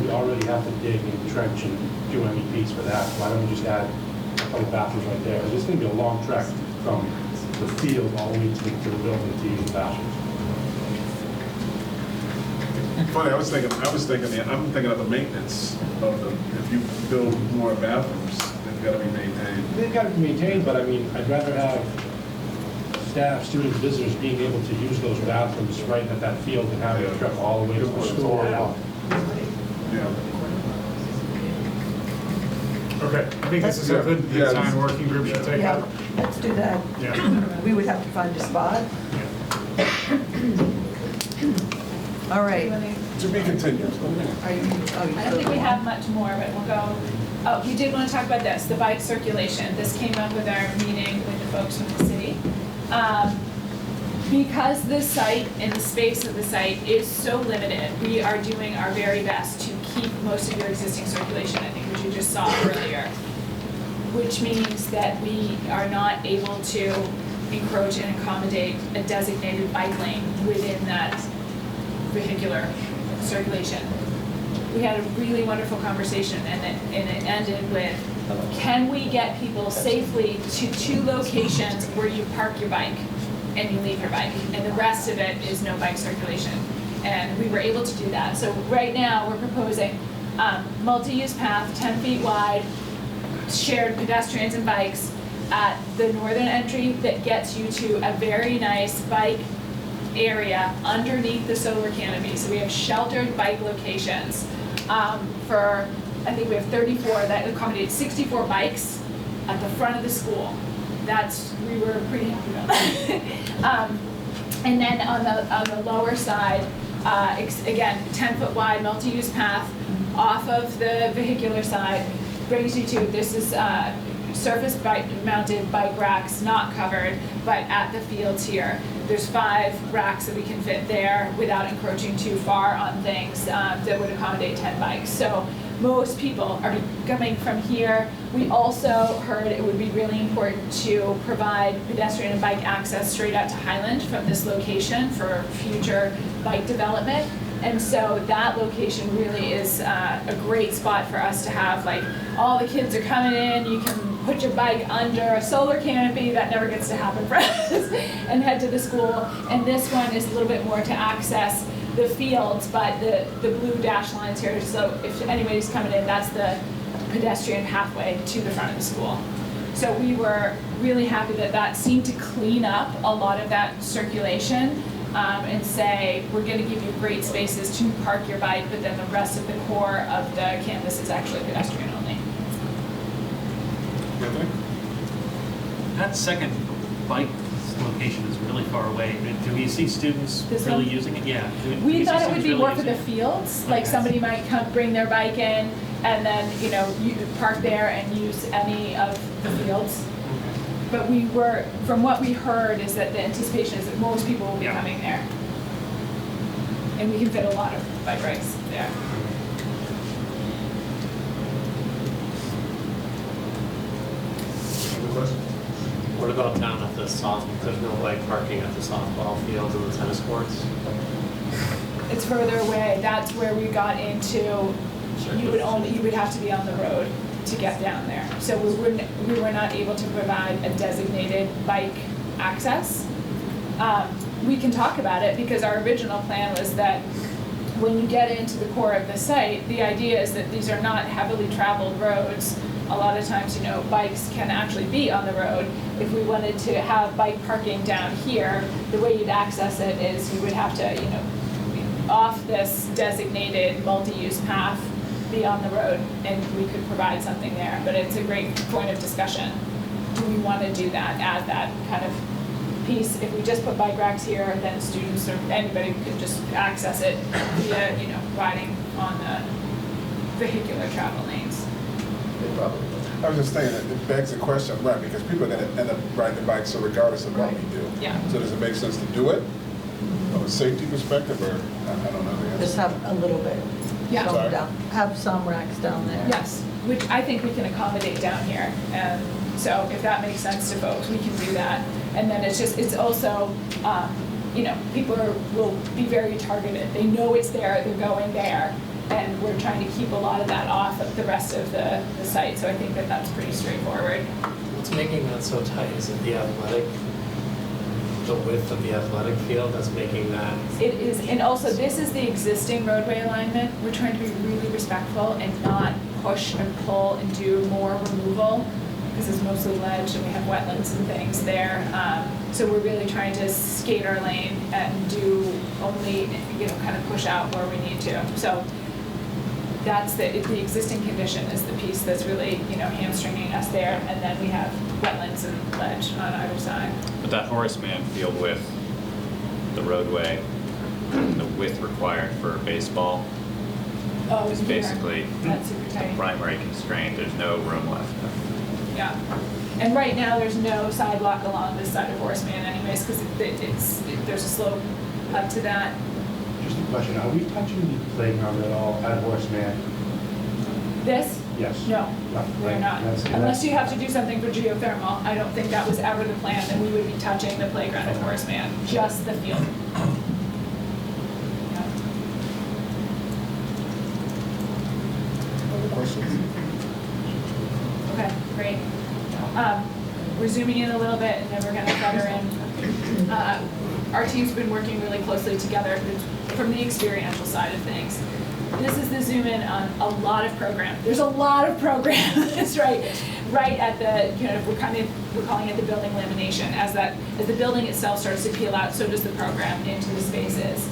we already have to dig and trench and do MEPs for that. Why don't we just add a couple bathrooms right there? It's gonna be a long trek from the field all the way to the building to use the bathrooms. Funny, I'm thinking of the maintenance of them. If you build more bathrooms, they've gotta be maintained. They've got to be maintained, but I mean, I'd rather have staff, students, visitors being able to use those bathrooms right at that field than having to trek all the way to the school. Yeah. Okay, I think this is a good Yeah. design working group should take Yeah, up. let's do that. Yeah. We would have to find a spot. All right. To be continued. Are you, oh, you I don't think we have much more, but we'll go, oh, we did want to talk about this, the bike circulation. This came up with our meeting with the folks from the city. Because this site and the space of the site is so limited, we are doing our very best to keep most of your existing circulation, I think, which you just saw earlier. Which means that we are not able to encroach and accommodate a designated bike lane within that vehicular circulation. We had a really wonderful conversation and it ended with can we get people safely to 2 locations where you park your bike and you leave your bike, and the rest of it is no bike circulation. And we were able to do that. So right now, we're proposing multi-use path, 10 feet wide, shared pedestrians and bikes at the northern entry that gets you to a very nice bike area underneath the solar canopy. So we have sheltered bike locations for, I think we have 34 that accommodate 64 bikes at the front of the school. We were pretty happy about that. And then on the lower side, again, 10-foot wide multi-use path off of the vehicular side brings you to, this is surface mounted bike racks, not covered, but at the fields here. There's 5 racks that we can fit there without encroaching too far on things that would accommodate 10 bikes. So most people are coming from here. We also heard it would be really important to provide pedestrian and bike access straight out to Highland from this location for future bike development. And so that location really is a great spot for us to have, like, all the kids are coming in, you can put your bike under a solar canopy, that never gets to happen for us, and head to the school. And this one is a little bit more to access the fields, but the blue dash lines here, so if anybody's coming in, that's the pedestrian pathway to the front of the school. So we were really happy that that seemed to clean up a lot of that circulation and say, we're gonna give you great spaces to park your bike, but then the rest of the core of the campus is actually pedestrian only. That second bike location is really far away. Do we see students This really one? using it? Yeah. We thought it would be really more for the using it? fields, like Okay. somebody might come, bring their bike in, and then, you know, you park there and use any of the fields. But we were, from what we heard, is that the anticipation is that most people will be Yeah. coming there. And we can fit a lot of bike racks there. Other questions? What about down at the there's no bike parking at the softball fields and the tennis courts? It's further away, that's where we got into, you would have to be on the road to get down there. So we were not able to provide a designated bike access. We can talk about it because our original plan was that when you get into the core of the site, the idea is that these are not heavily traveled roads. A lot of times, you know, bikes can actually be on the road. If we wanted to have bike parking down here, the way you'd access it is you would have to, you know, off this designated multi-use path, be on the road, and we could provide something there. But it's a great point of discussion. Do we want to do that, add that kind of piece? If we just put bike racks here, then students or anybody could just access it via, you know, riding on the vehicular travel lanes. I was just saying, it begs the question, right, because people are gonna end up riding their bikes, so regardless of what we do. Yeah. So does it make sense to do it from a safety perspective, or, I don't know the answer. Just have a little bit. Yeah. Some Sorry? down- Have some racks down there. Yes, which I think we can accommodate down here. And so if that makes sense to folks, we can do that. And then it's also, you know, will be very targeted. They know it's there, they're going there. And we're trying to keep a lot of that off of the rest of the site. So I think that that's pretty straightforward. What's making that so tight? Is it the width of the athletic field that's making that? It is, and also this is the existing roadway alignment. We're trying to be really respectful and not push and pull and do more removal because it's mostly ledge and we have wetlands and things there. So we're really trying to skate our lane and do only, you know, kind of push out where we need to. So that's the existing condition is the piece that's really, you know, hamstringing us there. And then we have wetlands and ledge on either side. But that Horace Mann field width, the roadway, the width required for baseball Oh, is here. basically That's super the tight. primary constraint. There's no room left. Yeah, and right now, there's no sidewalk along this side of Horace Mann anyways, because there's a slope up to that. Just a question, are we touching the playground at all at Horace Mann? This? Yes. No, we're not. That's- Unless you have to do something for geothermal, I don't think that was ever the plan, that we would be touching the playground at Horace Mann, just the field. Yeah. Other questions? Okay. Great. We're zooming in a little bit and then we're gonna feather in. Our team's been working really closely together from the experiential side of things. This is the zoom in on a lot of programs. There's a lot of programs, right at the, we're calling it the building lamination. As the building itself starts to peel out, so does the program into the spaces.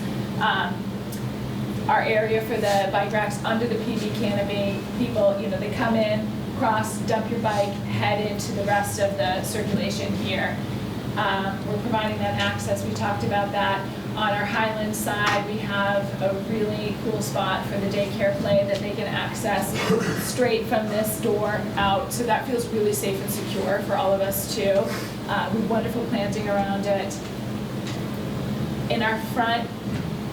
Our area for the bike racks under the PV canopy, people, they come in, cross, dump your bike, head into the rest of the circulation here. We're providing that access, we talked about that. On our Highland side, we have a really cool spot for the daycare play that they can access straight from this door out. So that feels really safe and secure for all of us too. We have wonderful planting around it. In our front,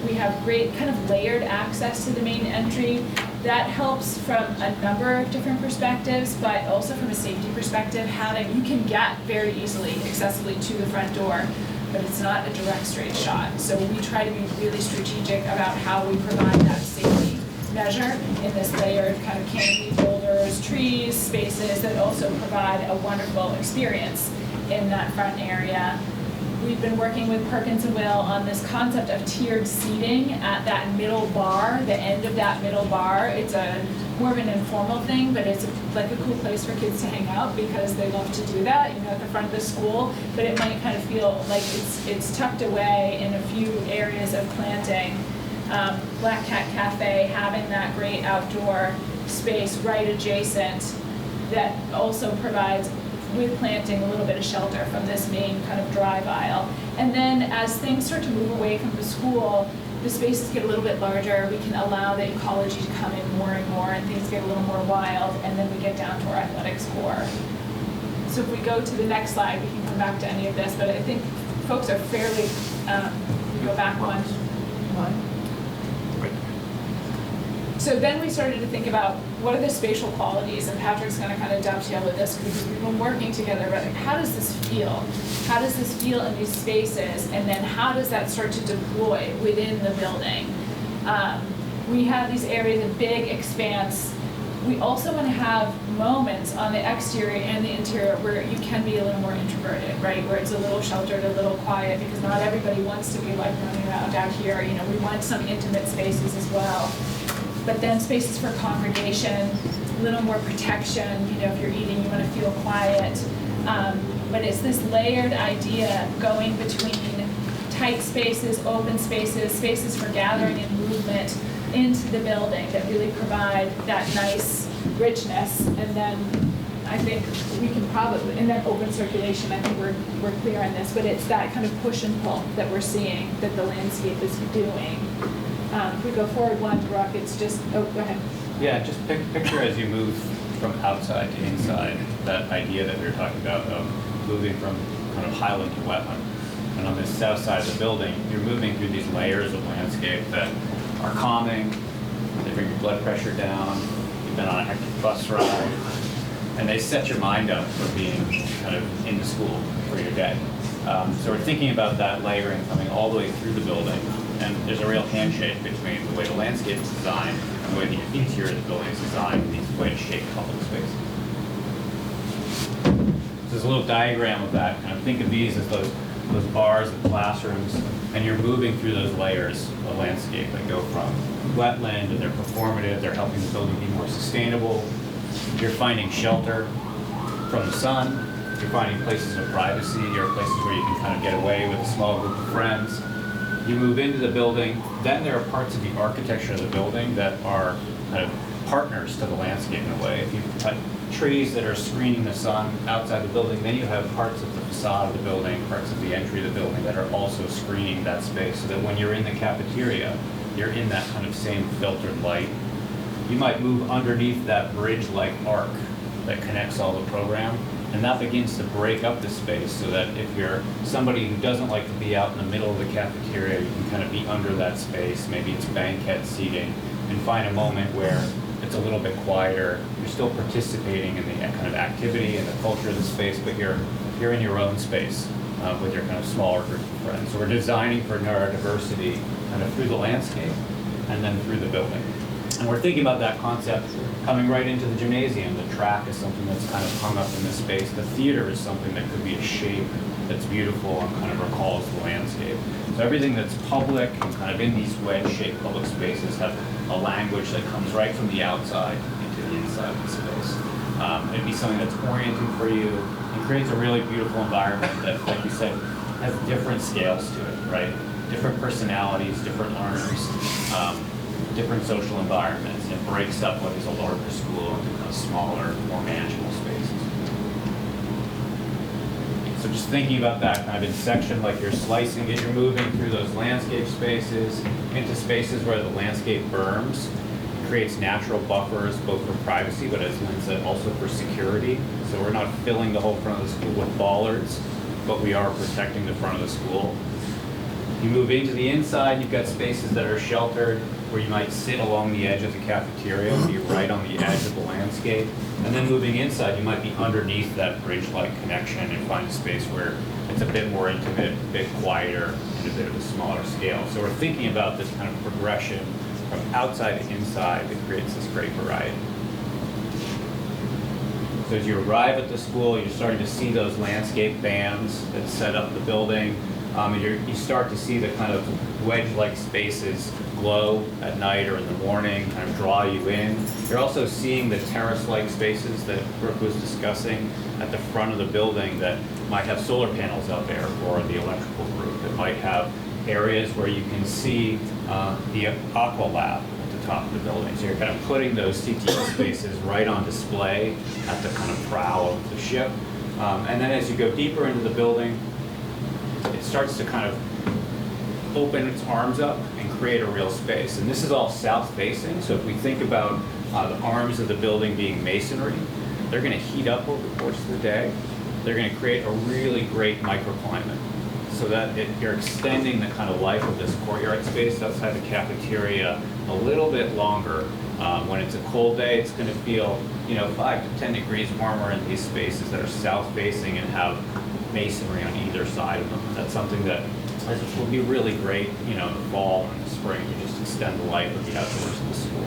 we have great kind of layered access to the main entry. That helps from a number of different perspectives, but also from a safety perspective, you can get very easily, accessibly to the front door, but it's not a direct straight shot. So we try to be really strategic about how we provide that safety measure in this layered kind of canopy, boulders, trees, spaces that also provide a wonderful experience in that front area. We've been working with Perkins and Will on this concept of tiered seating at that middle bar, the end of that middle bar. It's more of an informal thing, but it's like a cool place for kids to hang out because they love to do that, at the front of the school. But it might kind of feel like it's tucked away in a few areas of planting. Black Cat Cafe having that great outdoor space right adjacent that also provides, with planting, a little bit of shelter from this main kind of drive aisle. And then as things start to move away from the school, the spaces get a little bit larger. We can allow the ecology to come in more and more, and things get a little more wild, and then we get down to our athletics core. So if we go to the next slide, we can come back to any of this, but I think folks are fairly, go back one. So then we started to think about what are the spatial qualities, and Patrick's going to kind of dovetail with this because we've been working together, but how does this feel? How does this feel in these spaces, and then how does that start to deploy within the building? We have these areas of big expanse. We also want to have moments on the exterior and the interior where you can be a little more introverted, right? Where it's a little sheltered, a little quiet, because not everybody wants to be like running around out here. We want some intimate spaces as well. But then spaces for congregation, a little more protection. If you're eating, you want to feel quiet. But it's this layered idea going between tight spaces, open spaces, spaces for gathering and movement into the building that really provide that nice richness. And then I think we can probably, in that open circulation, I think we're clear on this, but it's that kind of push and pull that we're seeing that the landscape is doing. If we go forward one, Brooke, it's just, go ahead. Yeah, just picture as you move from outside to inside, that idea that we were talking about of moving from kind of highland to wetland. And on the south side of the building, you're moving through these layers of landscape that are calming, they bring your blood pressure down, you've been on a hectic bus ride, and they set your mind up for being kind of in the school for your day. So we're thinking about that layering coming all the way through the building. And there's a real handshake between the way the landscape is designed and the way the interior of the building is designed and the way to shape public space. There's a little diagram of that. Kind of think of these as those bars of classrooms, and you're moving through those layers of landscape that go from wetland, and they're performative, they're helping the building be more sustainable. You're finding shelter from the sun, you're finding places of privacy, or places where you can kind of get away with a small group of friends. You move into the building, then there are parts of the architecture of the building that are kind of partners to the landscape in a way. If you've got trees that are screening the sun outside the building, then you have parts of the facade of the building, parts of the entry of the building that are also screening that space, so that when you're in the cafeteria, you're in that kind of same filtered light. You might move underneath that bridge-like arc that connects all the program, and that begins to break up the space so that if you're somebody who doesn't like to be out in the middle of the cafeteria, you can kind of be under that space. Maybe it's banquet seating, and find a moment where it's a little bit quieter. You're still participating in the kind of activity and the culture of the space, but you're in your own space with your kind of smaller group of friends. So we're designing for neurodiversity kind of through the landscape and then through the building. And we're thinking about that concept coming right into the gymnasium. The track is something that's kind of hung up in this space. The theater is something that could be a shape that's beautiful and kind of recalls the landscape. So everything that's public and kind of in these wedge-shaped public spaces have a language that comes right from the outside into the inside of the space. It'd be something that's orienting for you and creates a really beautiful environment that, like you said, has different scales to it, right? Different personalities, different learners, different social environments. It breaks up what is a larger school into kind of smaller, more manageable spaces. So just thinking about that kind of in section, like you're slicing as you're moving through those landscape spaces into spaces where the landscape berms, creates natural buffers both for privacy, but as Lynn said, also for security. So we're not filling the whole front of the school with bollards, but we are protecting the front of the school. You move into the inside, you've got spaces that are sheltered where you might sit along the edge of the cafeteria and be right on the edge of the landscape. And then moving inside, you might be underneath that bridge-like connection and find a space where it's a bit more intimate, a bit quieter, and a bit of a smaller scale. So we're thinking about this kind of progression from outside to inside that creates this great variety. So as you arrive at the school, you're starting to see those landscape bands that set up the building. You start to see the kind of wedge-like spaces glow at night or in the morning, kind of draw you in. You're also seeing the terrace-like spaces that Brooke was discussing at the front of the building that might have solar panels out there for the electrical group. It might have areas where you can see the aqua lab at the top of the building. So you're kind of putting those CTE spaces right on display at the kind of prow of the ship. And then as you go deeper into the building, it starts to kind of open its arms up and create a real space. And this is all south facing, so if we think about the arms of the building being masonry, they're going to heat up over the course of the day. They're going to create a really great microclimate so that you're extending the kind of life of this courtyard space outside the cafeteria a little bit longer. When it's a cold day, it's going to feel 5 to 10 degrees warmer in these spaces that are south facing and have masonry on either side of them. That's something that will be really great, in the fall and the spring to just extend the life of the outdoors of the school.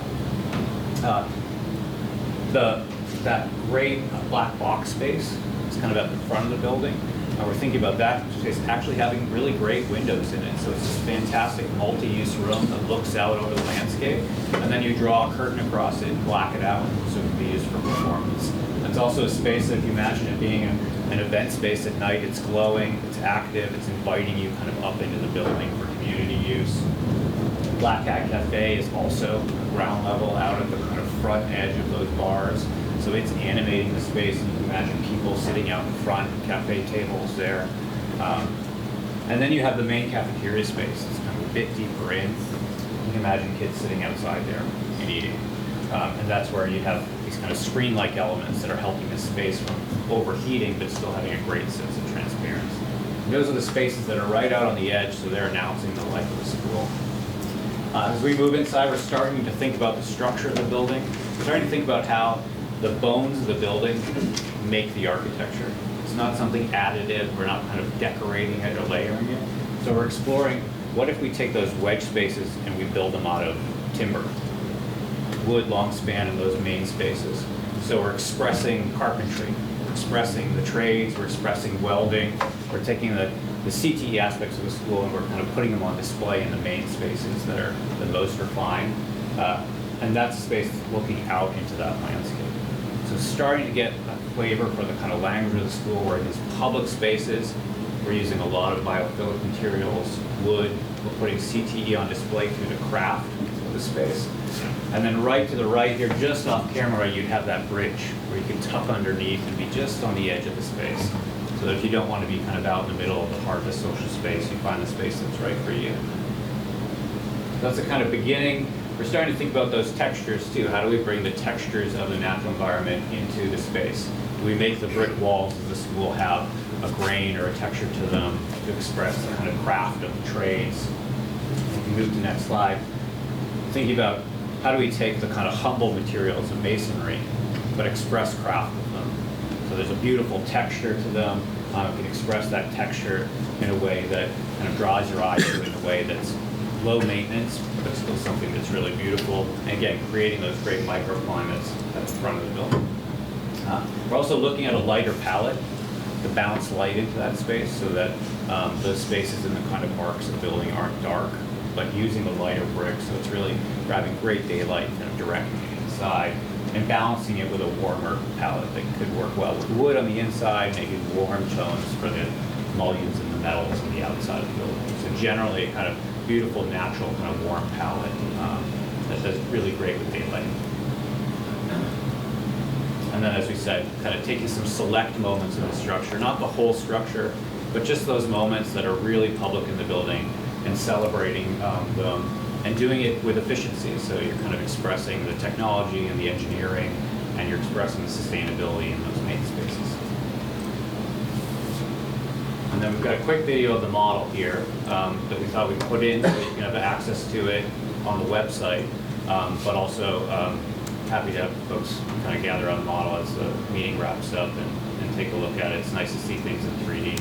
That great black box space is kind of at the front of the building. We're thinking about that space actually having really great windows in it. So it's this fantastic multi-use room that looks out over the landscape. And then you draw a curtain across it and black it out so it can be used for performance. It's also a space that if you imagine it being an event space at night, it's glowing, it's active, it's inviting you kind of up into the building for community use. Black Cat Cafe is also ground level out at the kind of front edge of those bars. So it's animating the space. You can imagine people sitting out in front, cafe tables there. And then you have the main cafeteria space. It's kind of a bit deeper in. You can imagine kids sitting outside there and eating. And that's where you have these kind of screen-like elements that are helping the space from overheating, but still having a great sense of transparency. And those are the spaces that are right out on the edge, so they're announcing the life of the school. As we move inside, we're starting to think about the structure of the building. We're starting to think about how the bones of the building make the architecture. It's not something additive. We're not kind of decorating it or layering it. So we're exploring, what if we take those wedge spaces and we build them out of timber, wood long span in those main spaces. So we're expressing carpentry, we're expressing the trades, we're expressing welding. We're taking the CTE aspects of the school and we're kind of putting them on display in the main spaces that are the most refined. And that's a space looking out into that landscape. So starting to get a flavor for the kind of language of the school where these public spaces, we're using a lot of biophilic materials, wood, we're putting CTE on display through the craft of the space. And then right to the right here, just off camera, you'd have that bridge where you can tuck underneath and be just on the edge of the space. So that if you don't want to be kind of out in the middle of the heart of the social space, you find the space that's right for you. That's a kind of beginning. We're starting to think about those textures too. How do we bring the textures of the natural environment into the space? Do we make the brick walls of the school have a grain or a texture to them to express the kind of craft of the trades? If we move to the next slide, thinking about how do we take the kind of humble materials of masonry but express craft with them? So there's a beautiful texture to them. You can express that texture in a way that kind of draws your eye to it in a way that's low maintenance, but still something that's really beautiful. And again, creating those great microclimates at the front of the building. We're also looking at a lighter palette to bounce light into that space so that those spaces in the kind of arcs of the building aren't dark, but using the lighter bricks, so it's really grabbing great daylight and kind of directing it inside and balancing it with a warmer palette that could work well with wood on the inside, making warm tones for the mullions and the metals on the outside of the building. So generally a kind of beautiful, natural, kind of warm palette that does really great with daylight. And then, as we said, kind of taking some select moments of the structure, not the whole structure, but just those moments that are really public in the building and celebrating them and doing it with efficiency. So you're kind of expressing the technology and the engineering, and you're expressing the sustainability in those main spaces. And then we've got a quick video of the model here that we thought we'd put in so that you can have access to it on the website, but also happy to have folks kind of gather on the model as the meeting wraps up and take a look at it. It's nice to see things in 3D,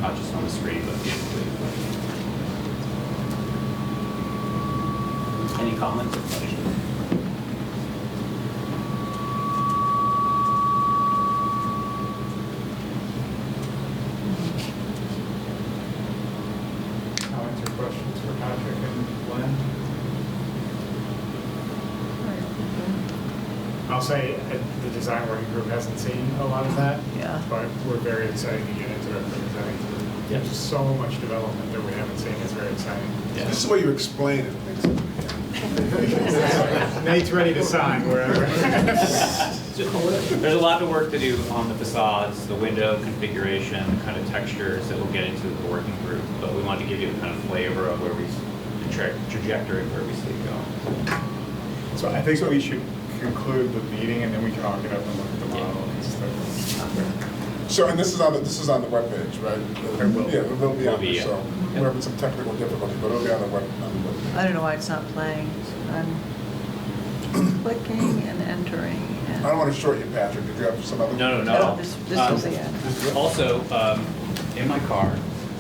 not just on the screen, but visually. Any comments or questions? Comments or questions for Patrick and Glenn? I'll say the design working group hasn't seen a lot of that. Yeah. But we're very excited to get into it because I think there's just so much development that we haven't seen. It's very exciting. This is the way you explain it. Nate's ready to sign wherever. There's a lot of work to do on the facades, the window configuration, the kind of textures that we'll get into the working group, but we wanted to give you a kind of flavor of where we, the trajectory of where we see it going. So I think we should conclude the meeting and then we can all get up and look at the model and stuff. So, and this is on the webpage, right? Yeah, it will be on there, so we're having some technical difficulty, but it'll be on the web. I don't know why it's not playing. I'm clicking and entering. And I don't want to short you, Patrick. Did you have some other? No. This was the end. Also, in my car,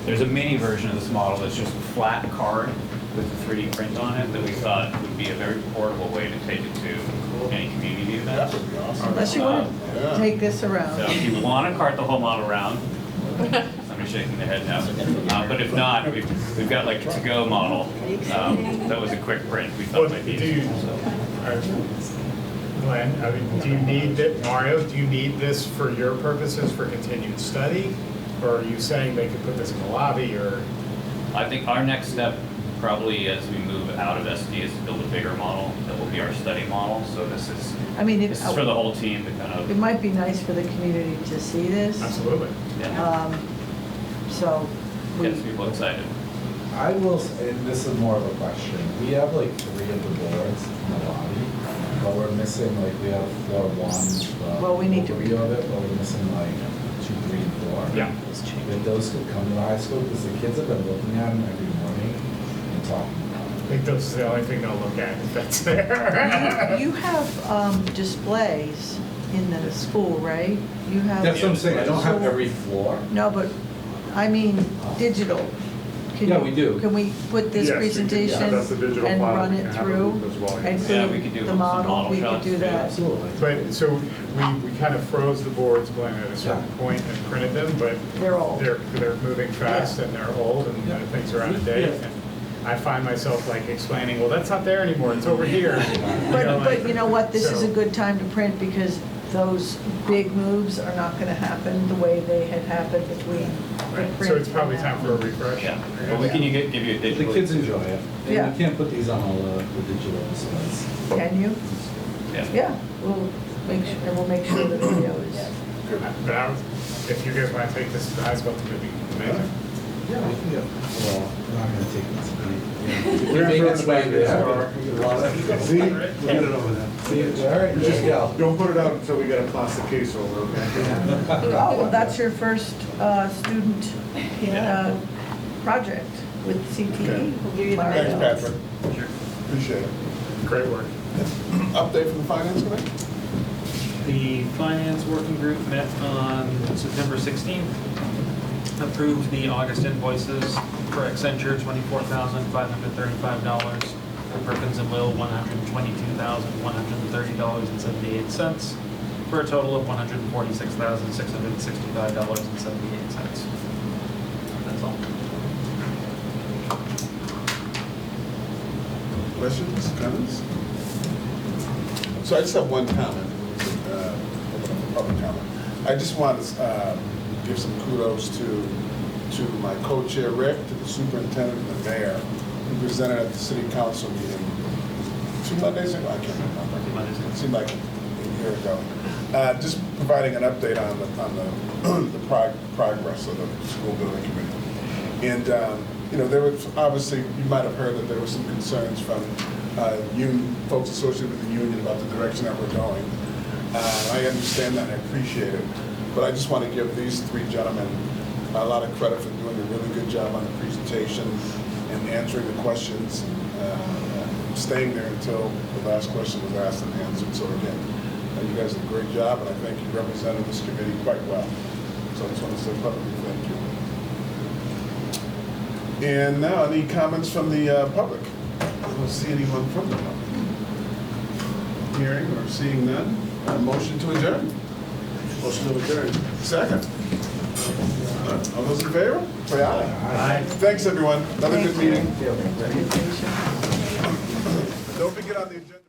there's a mini version of this model that's just a flat card with a 3D print on it that we thought would be a very portable way to take it to any community event. That would be awesome. Unless you want to take this around. So if you want to cart the whole model around, somebody's shaking their head now. But if not, we've got like a to-go model. That was a quick print. We thought might be useful. Glenn, I mean, do you need that, Mario, do you need this for your purposes for continued study? Or are you saying they could put this in the lobby or? I think our next step, probably as we move out of SD, is to build a bigger model that will be our study model. So this is for the whole team to kind of. It might be nice for the community to see this. Absolutely. Yeah. So. Gets people excited. I will say, and this is more of a question, we have like 3 of the boards in the lobby, but we're missing, like, we have floor 1, Well, we need to overview of it, but we're missing like 2, 3, and 4. Yeah. If those could come to the high school, because the kids have been looking at them every morning and talking about I think this is the only thing they'll look at if that's there. You have displays in the school, right? You have. That's what I'm saying, I don't have every floor. No, but I mean, digital. Yeah, we do. Can we put this Yes, presentation that's the digital and file. run We it can have a through? loop as well. And Yeah, we put could do the some model, model we could shots, do too. that. Absolutely. But, so we kind of froze the boards, Glenn, at a certain point and printed them, but They're old. they're moving fast and they're old and things are out of date. And I find myself like explaining, well, that's not there anymore, it's over here. But you know what, this is a so- good time to print because those big moves are not gonna happen the way they had happened between the Right, print. so it's probably and time now. for a refresh. Yeah. Well, we can give you a digital. The kids enjoy it, Yeah. and we can't put these on all the digital displays. Can you? Yeah. Yeah, we'll make sure, and we'll make sure the video is. But if you guys want to take this to the high school, it's going to be amazing. Yeah, we can get, well, we're not gonna take it tonight. We're Make gonna its throw it way in the there. car. See, we'll get it over there. See, all right, just go. Don't put it out until we get a plastic case over, okay? Oh, well, that's your first student project with CTE. We'll give you the Thanks, medals. Patrick. Appreciate it. Great work. Update from the finance committee? The finance working group met on September 16th. Approve the August invoices for Accenture, $24,535. For Perkins and Will, $122,130.78. For a total of $146,665.78. That's all. Questions, comments? So I just have one comment, open up for public comment. I just want to give some kudos to my co-chair Rick, to the superintendent and the mayor, who presented at the city council meeting 2 Mondays ago, I can't remember. It seemed like a year ago. Just providing an update on the progress of the school building committee. And, there was, obviously, you might have heard that there were some concerns from folks associated with the union about the direction that we're going. I understand that, I appreciate it. But I just want to give these three gentlemen a lot of credit for doing a really good job on the presentation and answering the questions, and staying there until the last question was asked and answered. So again, you guys did a great job, and I think you represented this committee quite well. So I just want to say publicly thank you. And now, any comments from the public? I don't see anyone from the public. Hearing or seeing none, motion to adjourn. Motion to adjourn. Second. All those in favor? Say aye. Aye. Thanks, everyone. Another good meeting. Don't forget on the agenda.